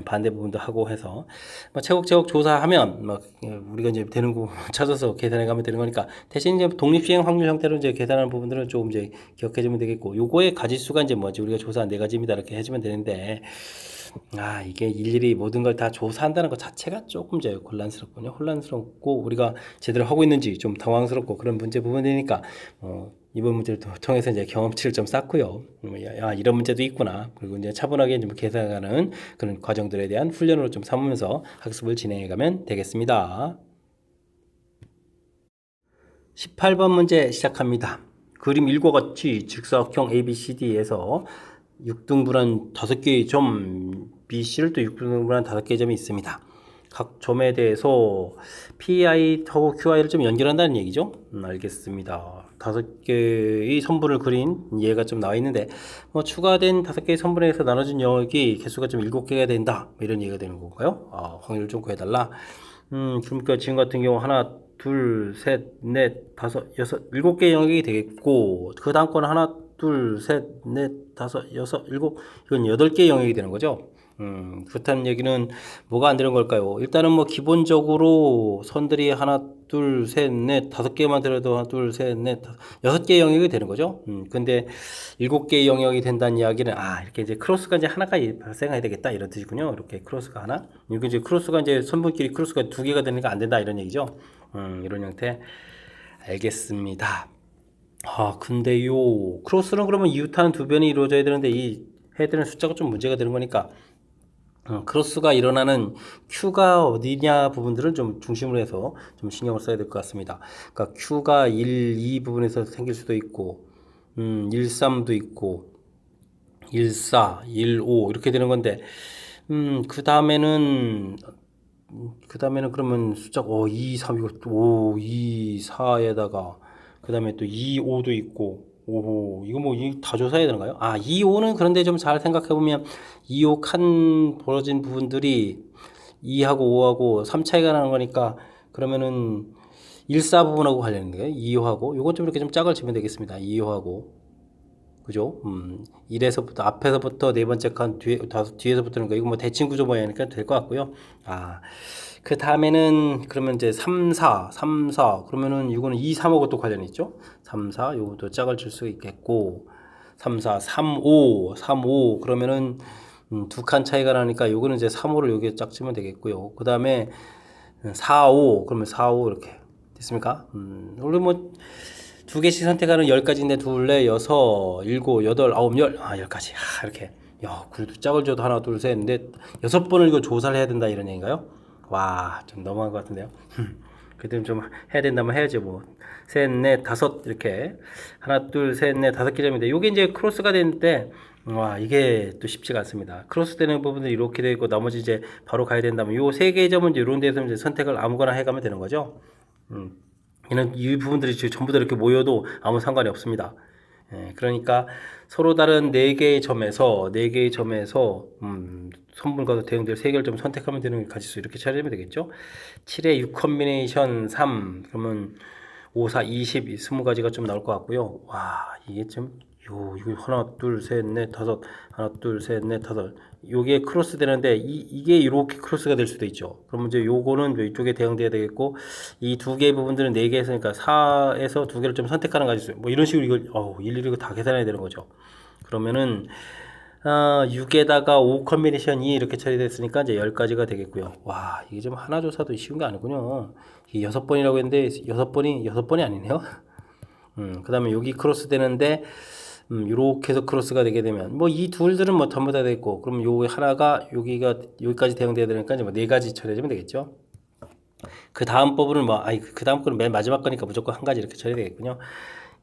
반대 부분도 하고 해서 뭐 체곡 조사하면 막 우리가 이제 되는 거 찾아서 계산해 가면 되는 거니까 대신 이제 독립시행 확률 형태로 이제 계산하는 부분들은 조금 이제 기억해 주면 되겠고 요거의 가지수가 이제 뭐지 우리가 조사한 4가지입니다 이렇게 해주면 되는데 이게 일일이 모든 걸 다 조사한다는 것 자체가 조금 이제 곤란스럽군요. 혼란스럽고 우리가 제대로 하고 있는지 좀 당황스럽고 그런 문제 부분이니까 이번 문제를 통해서 이제 경험치를 좀 쌓고요. 이런 문제도 있구나. 그리고 이제 차분하게 좀 계산하는 그런 과정들에 대한 훈련으로 좀 삼으면서 학습을 진행해 가면 되겠습니다. 18번 문제 시작합니다. 그림 1과 같이 직사각형 ABCD에서 6등분한 5개의 점 BC를 또 6등분한 5개의 점이 있습니다. 각 점에 대해서 PI하고 QI를 좀 연결한다는 얘기죠. 알겠습니다. 5개의 선분을 그린 예가 좀 나와 있는데 추가된 5개의 선분에서 나눠진 영역이 개수가 좀 7개가 된다. 이런 얘기가 되는 건가요? 확률을 좀 구해달라. 그러니까 지금 같은 경우 하나, 둘, 셋, 넷, 다섯, 여섯, 7개의 영역이 되겠고 그 다음 거는 하나, 둘, 셋, 넷, 다섯, 여섯, 일곱 이건 8개의 영역이 되는 거죠. 그렇다는 얘기는 뭐가 안 되는 걸까요? 일단은 뭐 기본적으로 선들이 하나, 둘, 셋, 넷, 5개만 들어도 하나, 둘, 셋, 넷, 6개의 영역이 되는 거죠. 근데 7개의 영역이 된다는 이야기는 이렇게 이제 크로스가 이제 하나가 발생해야 되겠다 이런 뜻이군요. 이렇게 크로스가 하나. 이게 이제 크로스가 이제 선분끼리 크로스가 2개가 되니까 안 된다 이런 얘기죠. 이런 형태. 알겠습니다. 근데요. 크로스는 그러면 이웃하는 두 변이 이루어져야 되는데 이 해야 되는 숫자가 좀 문제가 되는 거니까 크로스가 일어나는 Q가 어디냐 부분들을 좀 중심으로 해서 좀 신경을 써야 될 것 같습니다. 그러니까 Q가 1, 2 부분에서 생길 수도 있고 1, 3도 있고 1, 4, 1, 5 이렇게 되는 건데 그 다음에는 그러면 숫자 2, 3 이거 5, 2, 4에다가 그 다음에 또 2, 5도 있고 오 이거 뭐 다 조사해야 되는가요? 2, 5는 그런데 좀 잘 생각해 보면 2, 5 칸 벌어진 부분들이 2하고 5하고 3 차이가 나는 거니까 그러면은 1, 4 부분하고 관련된 거예요. 2, 5하고 요건 좀 이렇게 좀 짝을 지면 되겠습니다. 2, 5하고 그죠? 1에서부터 앞에서부터 네 번째 칸 뒤에서부터는 거 이거 뭐 대칭 구조 모양이니까 될 것 같고요. 그 다음에는 그러면 이제 3, 4 그러면은 이거는 2, 3하고 또 관련이 있죠. 3, 4 요것도 짝을 줄 수 있겠고 3, 4, 3, 5 그러면은 두 칸 차이가 나니까 요거는 이제 3, 5를 여기에 짝 지면 되겠고요. 그 다음에 4, 5 그러면 4, 5 이렇게 됐습니까? 우리 뭐 두 개씩 선택하는 10가지인데 둘레 여섯, 일곱, 여덟, 아홉, 열 10가지 이렇게 그래도 짝을 줘도 하나, 둘, 셋, 넷, 6번을 이거 조사를 해야 된다 이런 얘기인가요? 좀 너무한 것 같은데요. 그때는 좀 해야 된다면 해야지 뭐 셋, 넷, 다섯 이렇게 하나, 둘, 셋, 넷, 5개 점인데 요게 이제 크로스가 되는데 와, 이게 또 쉽지가 않습니다. 크로스되는 부분들이 이렇게 되어 있고, 나머지 이제 바로 가야 된다면, 요 세 개의 점은 이제 이런 데서 이제 선택을 아무거나 해가면 되는 거죠. 이는 이 부분들이 지금 전부 다 이렇게 모여도 아무 상관이 없습니다. 예, 그러니까 서로 다른 네 개의 점에서 선분과 대응될 세 개를 좀 선택하면 되는 가지수 이렇게 찾으면 되겠죠. 7의 6 컨비네이션 3 그러면 5, 4, 20, 20가지가 좀 나올 것 같고요. 와, 이게 좀 이거 하나, 둘, 셋, 넷, 다섯, 하나, 둘, 셋, 넷, 다섯. 요게 크로스 되는데 이게 이렇게 크로스가 될 수도 있죠. 그러면 이제 요거는 이쪽에 대응돼야 되겠고 이 두 개의 부분들은 네 개 했으니까 4에서 두 개를 좀 선택하는 가지수. 뭐 이런 식으로 이걸 일일이 다 계산해야 되는 거죠. 그러면은 6에다가 5 컨비네이션이 이렇게 처리됐으니까 이제 10가지가 되겠고요. 와, 이게 좀 하나 조사도 쉬운 게 아니군요. 이게 6번이라고 했는데 6번이 아니네요. 그 다음에 여기 크로스 되는데 요렇게 해서 크로스가 되게 되면 뭐 이 둘들은 뭐 전부 다 됐고 그럼 요 하나가 여기까지 대응돼야 되니까 이제 뭐 네 가지 처리해주면 되겠죠. 그 다음 법은 그 다음 거는 맨 마지막 거니까 무조건 한 가지 이렇게 처리되겠군요.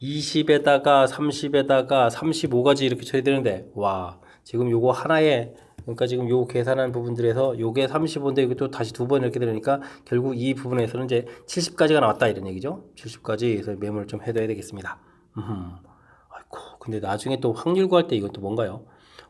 20에다가 30에다가 35가지 이렇게 처리되는데 와, 지금 요거 하나에 그러니까 지금 요 계산한 부분들에서 요게 35인데 이것도 다시 두 번 이렇게 되니까 결국 이 부분에서는 이제 70까지가 나왔다 이런 얘기죠. 70까지 해서 메모를 좀 해둬야 되겠습니다. 아이고, 근데 나중에 또 확률 구할 때 이건 또 뭔가요?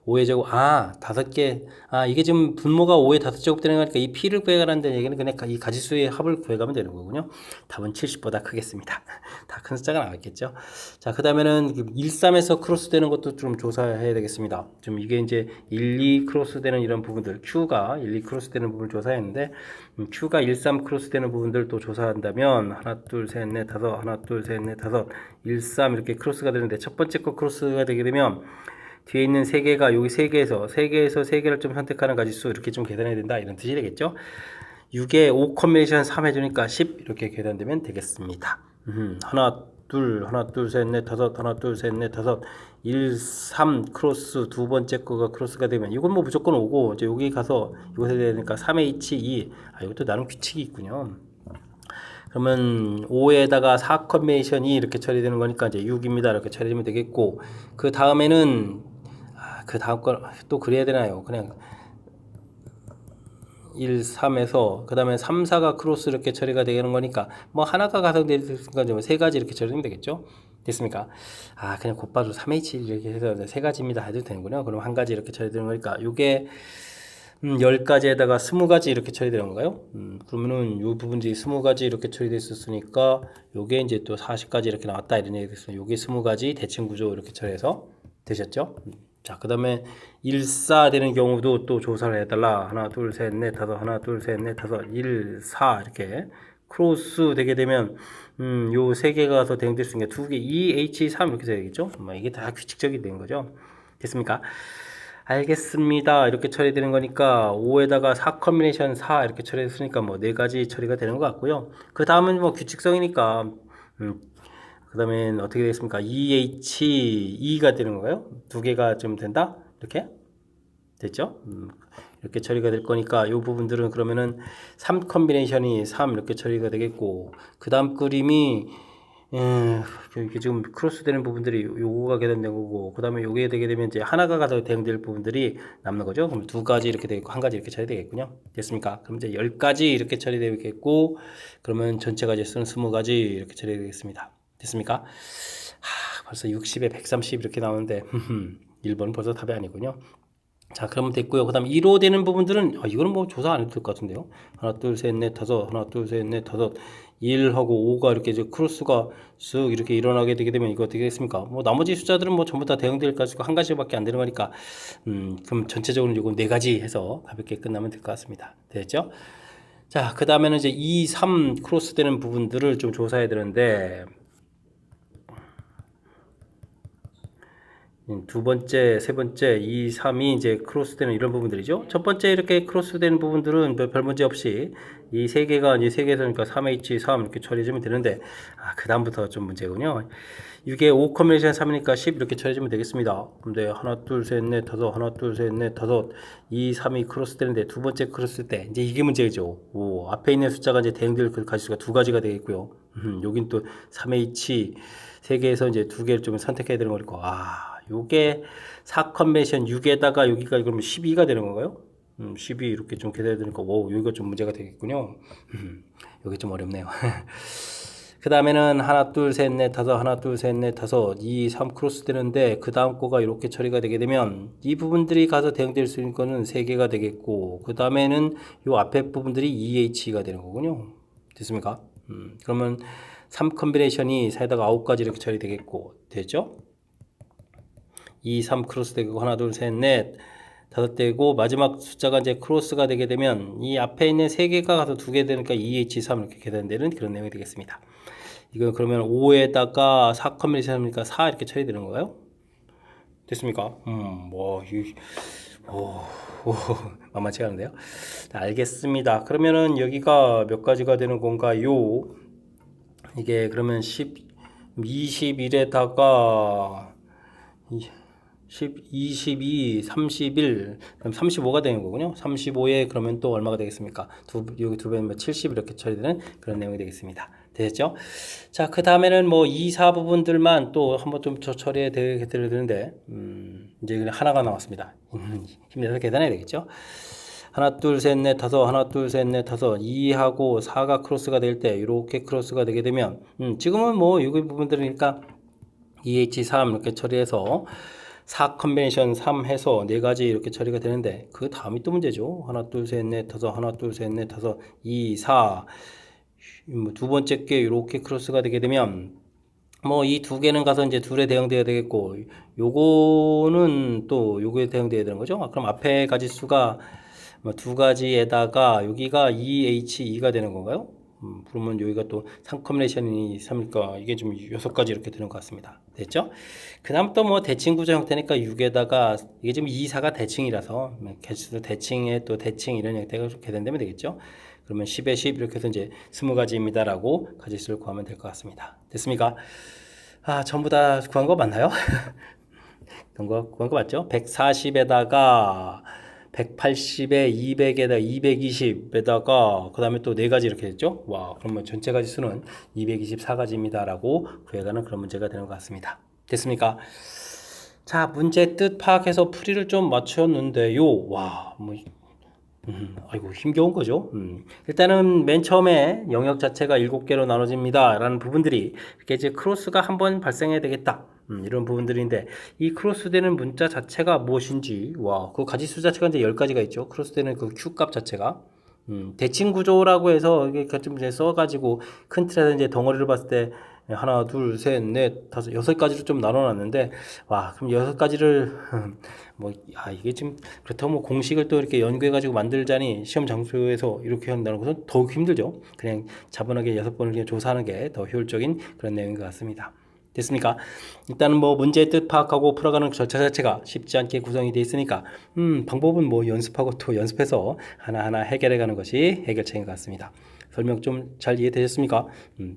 5의 제곱, 5개. 이게 지금 분모가 5의 5제곱 되는 거니까 이 P를 구해가라는 얘기는 그냥 이 가지수의 합을 구해가면 되는 거군요. 답은 70보다 크겠습니다. 다 큰 숫자가 나왔겠죠. 자, 그 다음에는 1, 3에서 크로스 되는 것도 좀 조사해야 되겠습니다. 좀 이게 이제 1, 2 크로스 되는 이런 부분들, Q가 1, 2 크로스 되는 부분을 조사했는데, Q가 1, 3 크로스 되는 부분들 또 조사한다면, 하나, 둘, 셋, 넷, 다섯, 하나, 둘, 셋, 넷, 다섯, 1, 3 이렇게 크로스가 되는데, 첫 번째 거 크로스가 되게 되면, 뒤에 있는 세 개가 여기 세 개에서 세 개를 좀 선택하는 가지수 이렇게 좀 계산해야 된다 이런 뜻이 되겠죠. 6에 5 컨비네이션 3 해주니까 10 이렇게 계산되면 되겠습니다. 하나 둘 셋 넷 다섯 하나 둘 셋 넷 다섯 1, 3 크로스 두 번째 거가 크로스가 되면 이건 뭐 무조건 오고 이제 여기 가서 이것에 되니까 3의 H 2 이것도 나름 규칙이 있군요. 그러면 5에다가 4 컨비네이션이 이렇게 처리되는 거니까 이제 6입니다. 이렇게 처리되면 되겠고 그 다음에는 그 다음 걸 또 그래야 되나요? 그냥 1, 3에서 그 다음에 3, 4가 크로스 이렇게 처리가 되는 거니까 뭐 하나가 가성되니까 세 가지 이렇게 처리되면 되겠죠? 됐습니까? 그냥 곧바로 3H 이렇게 해서 세 가지입니다 해도 되는군요. 그럼 한 가지 이렇게 처리되는 거니까 요게 10가지에다가 20가지 이렇게 처리되는 건가요? 그러면은 요 부분들이 20가지 이렇게 처리됐었으니까 요게 이제 또 40가지 이렇게 나왔다 이런 얘기 됐어요. 요게 20가지 대칭 구조 이렇게 처리해서 되셨죠? 자, 그 다음에 1, 4 되는 경우도 또 조사를 해달라. 하나, 둘, 셋, 넷, 다섯, 하나, 둘, 셋, 넷, 다섯, 1, 4 이렇게 크로스 되게 되면 요 세 개가 가서 대응될 수 있는 게 두 개, 2, H, 3 이렇게 되겠죠? 이게 다 규칙적이 된 거죠. 됐습니까? 알겠습니다. 이렇게 처리되는 거니까 5에다가 4 컨비네이션 4 이렇게 처리했으니까 뭐 네 가지 처리가 되는 것 같고요. 그 다음은 뭐 규칙성이니까 그 다음엔 어떻게 되겠습니까? EH2가 되는 건가요? 두 개가 좀 된다? 이렇게? 됐죠? 이렇게 처리가 될 거니까 이 부분들은 그러면은 3 컨비네이션이 3 이렇게 처리가 되겠고 그 다음 그림이 이게 지금 크로스 되는 부분들이 요거가 계산된 거고 그 다음에 요게 되게 되면 이제 하나가 가서 대응될 부분들이 남는 거죠. 그럼 두 가지 이렇게 되겠고 한 가지 이렇게 처리되겠군요. 됐습니까? 그럼 이제 10가지 이렇게 처리되겠고 그러면 전체 가지수는 20가지 이렇게 처리되겠습니다. 됐습니까? 벌써 60에 130 이렇게 나오는데 1번 벌써 답이 아니군요. 자, 그러면 됐고요. 그 다음 2로 되는 부분들은 이거는 뭐 조사 안 해도 될 것 같은데요. 하나 둘 셋 넷 다섯 하나 둘 셋 넷 다섯 1하고 5가 이렇게 이제 크로스가 쓱 이렇게 일어나게 되게 되면 이거 어떻게 되겠습니까? 뭐 나머지 숫자들은 뭐 전부 다 대응될 가지고 한 가지밖에 안 되는 거니까 그럼 전체적으로 이거 네 가지 해서 가볍게 끝나면 될 것 같습니다. 됐죠? 자, 그 다음에는 이제 2, 3 크로스 되는 부분들을 좀 조사해야 되는데 두 번째, 세 번째, 2, 3이 이제 크로스되는 이런 부분들이죠. 첫 번째 이렇게 크로스되는 부분들은 별 문제 없이 이 세 개가 이제 세 개에서니까 3H, 3 이렇게 처리해주면 되는데 그 다음부터 좀 문제군요. 이게 5 컨비네이션 3이니까 10 이렇게 처리해주면 되겠습니다. 근데 하나, 둘, 셋, 넷, 다섯, 하나, 둘, 셋, 넷, 다섯, 2, 3이 크로스되는데 두 번째 크로스 때 이제 이게 문제죠. 앞에 있는 숫자가 이제 대응될 그 가지수가 두 가지가 되겠고요. 여긴 또 3H 세 개에서 이제 두 개를 좀 선택해야 되는 거니까 요게 4 컨벤션 6에다가 여기가 그러면 12가 되는 건가요? 12 이렇게 좀 계산해야 되니까 오, 여기가 좀 문제가 되겠군요. 여기 좀 어렵네요. 그 다음에는 하나 둘 셋 넷 다섯 하나 둘 셋 넷 다섯 2 3 크로스 되는데 그 다음 거가 이렇게 처리가 되게 되면 이 부분들이 가서 대응될 수 있는 거는 3개가 되겠고 그 다음에는 요 앞에 부분들이 EH가 되는 거군요. 됐습니까? 그러면 3 컨비네이션이 사이다가 9가지 이렇게 처리되겠고 됐죠? 2 3 크로스 되고 하나 둘 셋 넷 다섯 되고 마지막 숫자가 이제 크로스가 되게 되면 이 앞에 있는 3개가 가서 2개 되니까 EH3 이렇게 계산되는 그런 내용이 되겠습니다. 이건 그러면 5에다가 4 컨비네이션이니까 4 이렇게 처리되는 거예요? 됐습니까? 만만치가 않은데요? 자, 알겠습니다. 그러면은 여기가 몇 가지가 되는 건가요? 이게 그러면 21에다가 22, 31, 그럼 35가 되는 거군요. 35에 그러면 또 얼마가 되겠습니까? 여기 두 배면 70 이렇게 처리되는 그런 내용이 되겠습니다. 되셨죠? 자, 그 다음에는 뭐 2, 4 부분들만 또 한번 좀 처리해 되는데, 이제 그냥 하나가 나왔습니다. 힘내서 계산해야 되겠죠? 하나, 둘, 셋, 넷, 다섯, 하나, 둘, 셋, 넷, 다섯, 2하고 4가 크로스가 될 때, 이렇게 크로스가 되게 되면, 지금은 뭐, 여기 부분들이니까, EH3 이렇게 처리해서, 4 컨벤션 3 해서 4가지 이렇게 처리가 되는데, 그 다음이 또 문제죠. 하나, 둘, 셋, 넷, 다섯, 하나, 둘, 셋, 넷, 다섯, 2, 4, 두 번째 게 이렇게 크로스가 되게 되면, 뭐 이 두 개는 가서 이제 둘에 대응돼야 되겠고 요거는 또 요거에 대응돼야 되는 거죠. 그럼 앞에 가지수가 뭐 두 가지에다가 여기가 EH2가 되는 건가요? 그러면 여기가 또 3 컨비네이션이 3이니까 이게 좀 6가지 이렇게 되는 것 같습니다. 됐죠? 그 다음 또 뭐 대칭 구조 형태니까 6에다가 이게 지금 2, 4가 대칭이라서 개수도 대칭에 또 대칭 이런 형태가 계산되면 되겠죠? 그러면 10에 10 이렇게 해서 이제 20가지입니다 라고 가지수를 구하면 될 것 같습니다. 됐습니까? 아, 전부 다 구한 거 맞나요? 구한 거 맞죠? 140에다가 180에 200에다 220에다가 그 다음에 또 4가지 이렇게 됐죠? 와, 그러면 전체 가지 수는 224가지입니다 라고 구해가는 그런 문제가 되는 것 같습니다. 됐습니까? 자, 문제 뜻 파악해서 풀이를 좀 맞췄는데요. 와, 아이고, 힘겨운 거죠. 일단은 맨 처음에 영역 자체가 7개로 나눠집니다. 라는 부분들이 이렇게 이제 크로스가 한번 발생해야 되겠다. 이런 부분들인데, 이 크로스 되는 문자 자체가 무엇인지, 와, 그 가지수 자체가 이제 10가지가 있죠. 크로스 되는 그 Q 값 자체가. 대칭 구조라고 해서 이게 좀 이제 써가지고 큰 틀에서 이제 덩어리를 봤을 때 하나, 둘, 셋, 넷, 다섯, 6가지로 좀 나눠놨는데, 와, 그럼 6가지를, 이게 지금, 그렇다고 뭐 공식을 또 이렇게 연구해가지고 만들자니 시험 장소에서 이렇게 한다는 것은 더욱 힘들죠. 그냥 차분하게 6번을 그냥 조사하는 게 더 효율적인 그런 내용인 것 같습니다. 됐습니까? 일단은 뭐 문제의 뜻 파악하고 풀어가는 절차 자체가 쉽지 않게 구성이 되어 있으니까, 방법은 뭐 연습하고 또 연습해서 하나하나 해결해 가는 것이 해결책인 것 같습니다. 설명 좀 잘 이해되셨습니까?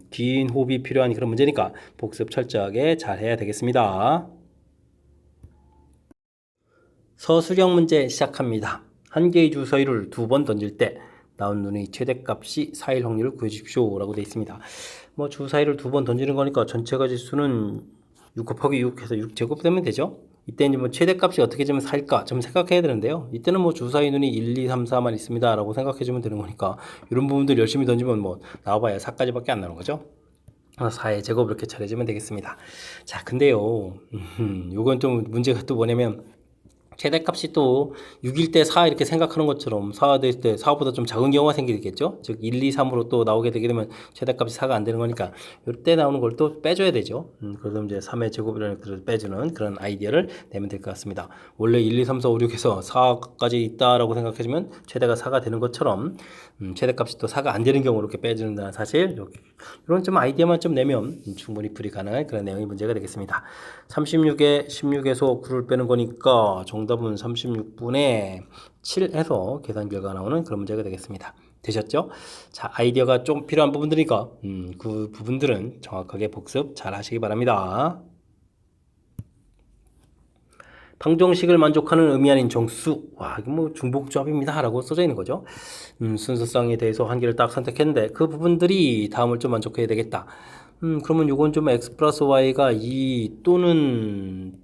긴 호흡이 필요한 그런 문제니까 복습 철저하게 잘 해야 되겠습니다. 서술형 문제 시작합니다. 한 개의 주사위를 2번 던질 때 나온 눈의 최대값이 4일 확률을 구해주십시오 라고 되어 있습니다. 뭐 주사위를 2번 던지는 거니까 전체 가지수는 6 곱하기 6 해서 6제곱 되면 되죠. 이때 이제 뭐 최대값이 어떻게 되면 4일까 좀 생각해야 되는데요. 이때는 뭐 주사위 눈이 1, 2, 3, 4만 있습니다 라고 생각해 주면 되는 거니까 이런 부분들 열심히 던지면 뭐 나와봐야 4까지밖에 안 나오는 거죠. 4의 제곱 이렇게 차려지면 되겠습니다. 자, 근데요, 요건 좀 문제가 또 뭐냐면 최대값이 또 6일 때 4 이렇게 생각하는 것처럼 4가 될 때 4보다 좀 작은 경우가 생기겠죠. 즉 1, 2, 3으로 또 나오게 되게 되면 최대값이 4가 안 되는 거니까 이때 나오는 걸 또 빼줘야 되죠. 그래서 이제 3의 제곱이라는 것을 빼주는 그런 아이디어를 내면 될 것 같습니다. 원래 1, 2, 3, 4, 5, 6에서 4까지 있다라고 생각해주면 최대가 4가 되는 것처럼 최대값이 또 4가 안 되는 경우로 이렇게 빼주는다는 사실, 이런 좀 아이디어만 좀 내면 충분히 풀이 가능한 그런 내용이 문제가 되겠습니다. 36에 16에서 9를 빼는 거니까 정답은 36분의 7 해서 계산 결과가 나오는 그런 문제가 되겠습니다. 되셨죠? 자, 아이디어가 좀 필요한 부분들이니까 그 부분들은 정확하게 복습 잘 하시기 바랍니다. 방정식을 만족하는 의미 아닌 정수. 와, 이거 뭐 중복조합입니다 라고 써져 있는 거죠. 순서성에 대해서 한 개를 딱 선택했는데 그 부분들이 다음을 좀 만족해야 되겠다. 그러면 요건 좀 x 플러스 y가 2 또는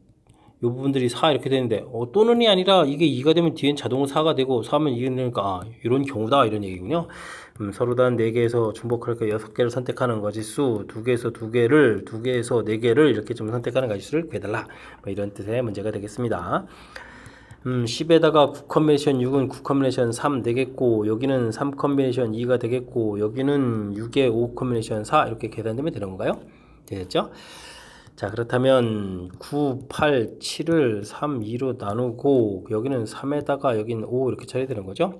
이 부분들이 4 이렇게 되는데 또는이 아니라 이게 2가 되면 뒤엔 자동으로 4가 되고 4면 2가 되니까 이런 경우다 이런 얘기군요. 서로 다른 4개에서 중복할까 6개를 선택하는 거짓수 2개에서 2개를 2개에서 4개를 이렇게 좀 선택하는 거짓수를 구해달라 뭐 이런 뜻의 문제가 되겠습니다. 10에다가 9 컨비네이션 6은 9 컨비네이션 3 되겠고 여기는 3 컨비네이션 2가 되겠고 여기는 6에 5 컨비네이션 4 이렇게 계산되면 되는 건가요? 되겠죠? 자 그렇다면 9, 8, 7을 3, 2로 나누고 여기는 3에다가 여기는 5 이렇게 처리되는 거죠.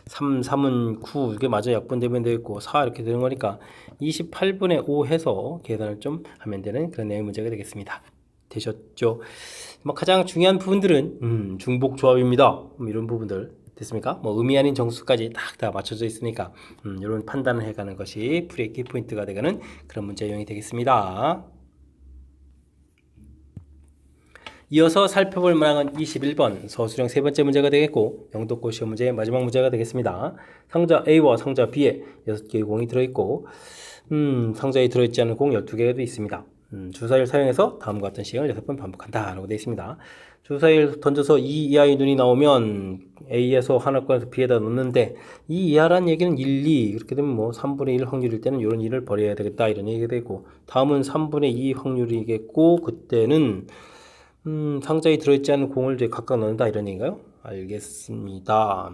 3, 3은 9 이게 마저 약분되면 되겠고 4 이렇게 되는 거니까 28분의 5 해서 계산을 좀 하면 되는 그런 내용 문제가 되겠습니다. 되셨죠? 뭐 가장 중요한 부분들은 중복 조합입니다. 이런 부분들 됐습니까? 뭐 의미 아닌 정수까지 딱 다 맞춰져 있으니까 이런 판단을 해가는 것이 풀이의 키포인트가 되가는 그런 문제 유형이 되겠습니다. 이어서 살펴볼 문항은 21번 서술형 세 번째 문제가 되겠고 영도고 시험 문제의 마지막 문제가 되겠습니다. 상자 A와 상자 B에 6개의 공이 들어있고 상자에 들어있지 않은 공 12개가 있습니다. 주사위를 사용해서 다음과 같은 시행을 6번 반복한다 라고 되어 있습니다. 주사위를 던져서 2 이하의 눈이 나오면 A에서 하나 꺼내서 B에다 넣는데 2 이하란 얘기는 1, 2 이렇게 되면 뭐 3분의 1 확률일 때는 이런 1을 버려야 되겠다 이런 얘기가 되고 다음은 3분의 2 확률이겠고 그때는 상자에 들어있지 않은 공을 이제 각각 넣는다 이런 얘기인가요? 알겠습니다.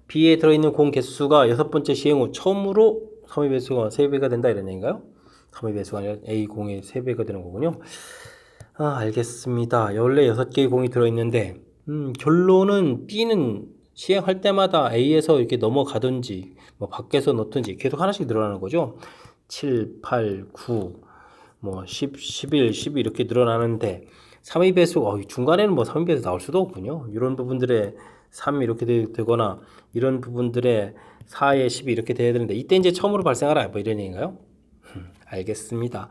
B에 들어있는 공 개수가 6번째 시행 후 처음으로 3의 배수가 3배가 된다 이런 얘기인가요? 3의 배수가 아니라 A 공의 3배가 되는 거군요. 알겠습니다. 원래 6개의 공이 들어있는데 결론은 B는 시행할 때마다 A에서 이렇게 넘어가든지 뭐 밖에서 넣든지 계속 하나씩 늘어나는 거죠. 7, 8, 9, 뭐 10, 11, 12 이렇게 늘어나는데 3의 배수, 중간에는 뭐 3의 배수 나올 수도 없군요. 이런 부분들에 3이 이렇게 되거나 이런 부분들에 4에 10이 이렇게 돼야 되는데 이때 이제 처음으로 발생하라 뭐 이런 얘기인가요? 알겠습니다.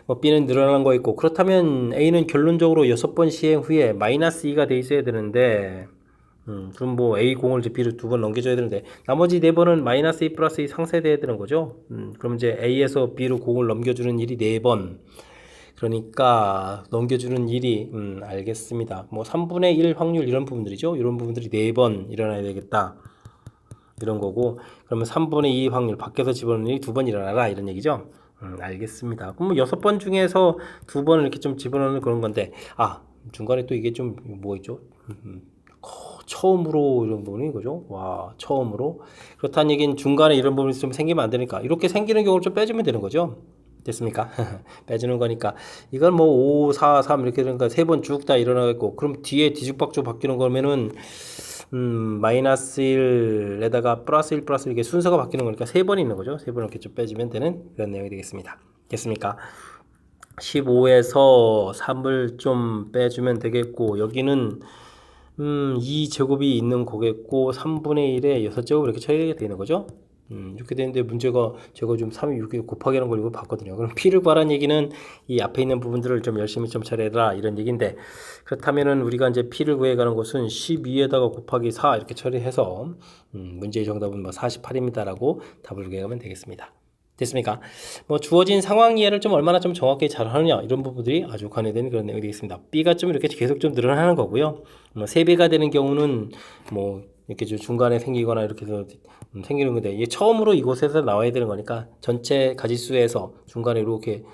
뭐 B는 늘어나는 거 있고 그렇다면 A는 결론적으로 6번 시행 후에 마이너스 2가 돼 있어야 되는데 그럼 뭐 A 공을 이제 B로 2번 넘겨줘야 되는데 나머지 4번은 마이너스 2 플러스 2 상쇄돼야 되는 거죠. 그럼 이제 A에서 B로 공을 넘겨주는 일이 4번 그러니까 넘겨주는 일이 알겠습니다. 뭐 3분의 1 확률 이런 부분들이죠. 이런 부분들이 4번 일어나야 되겠다. 이런 거고 그러면 3분의 2 확률 밖에서 집어넣는 일이 2번 일어나라 이런 얘기죠. 알겠습니다. 그럼 뭐 6번 중에서 2번을 이렇게 좀 집어넣는 그런 건데 중간에 또 이게 좀 뭐 있죠? 처음으로 이런 부분이 그죠? 와 처음으로 그렇다는 얘기는 중간에 이런 부분이 좀 생기면 안 되니까 이렇게 생기는 경우를 좀 빼주면 되는 거죠. 됐습니까? 빼주는 거니까 이건 뭐 5, 4, 3 이렇게 되니까 3번 쭉 다 일어나겠고 그럼 뒤에 뒤죽박죽 바뀌는 거면은 마이너스 1에다가 플러스 1 플러스 이게 순서가 바뀌는 거니까 3번 있는 거죠. 3번 이렇게 좀 빼주면 되는 그런 내용이 되겠습니다. 됐습니까? 15에서 3을 좀 빼주면 되겠고 여기는 2제곱이 있는 거겠고 3분의 1에 6제곱 이렇게 처리가 되는 거죠. 이렇게 되는데 문제가 제가 좀 3이 6에 곱하기라는 걸 이거 봤거든요. 그럼 P를 구하라는 얘기는 이 앞에 있는 부분들을 좀 열심히 좀 처리해라 이런 얘기인데 그렇다면은 우리가 이제 P를 구해가는 것은 12에다가 곱하기 4 이렇게 처리해서 문제의 정답은 뭐 48입니다라고 답을 구해가면 되겠습니다. 됐습니까? 뭐 주어진 상황 이해를 좀 얼마나 좀 정확히 잘 하느냐 이런 부분들이 아주 관여되는 그런 내용이 되겠습니다. B가 좀 이렇게 계속 좀 늘어나는 거고요. 뭐 3배가 되는 경우는 뭐 이렇게 좀 중간에 생기거나 이렇게 해서 생기는 건데 이게 처음으로 이곳에서 나와야 되는 거니까 전체 가지수에서 중간에 이렇게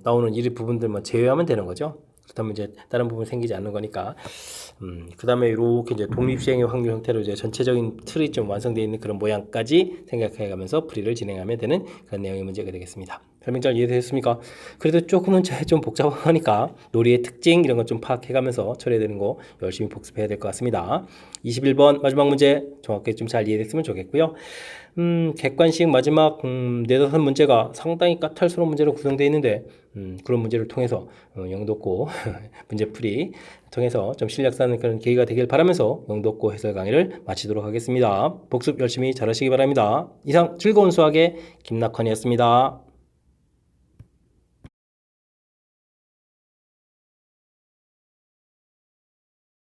나오는 이 부분들만 제외하면 되는 거죠. 그렇다면 이제 다른 부분 생기지 않는 거니까 그 다음에 이렇게 이제 독립시행의 확률 형태로 이제 전체적인 틀이 좀 완성되어 있는 그런 모양까지 생각해 가면서 풀이를 진행하면 되는 그런 내용의 문제가 되겠습니다. 설명 잘 이해되셨습니까? 그래도 조금은 좀 복잡하니까 놀이의 특징 이런 것 좀 파악해 가면서 처리해야 되는 거 열심히 복습해야 될 것 같습니다. 21번 마지막 문제 정확하게 좀 잘 이해됐으면 좋겠고요. 객관식 마지막 4-5문제가 상당히 까탈스러운 문제로 구성되어 있는데 그런 문제를 통해서 영도고 문제풀이 통해서 좀 실력 쌓는 그런 계기가 되길 바라면서 영도고 해설 강의를 마치도록 하겠습니다. 복습 열심히 잘하시기 바랍니다. 이상 즐거운 수학의 김낙환이었습니다.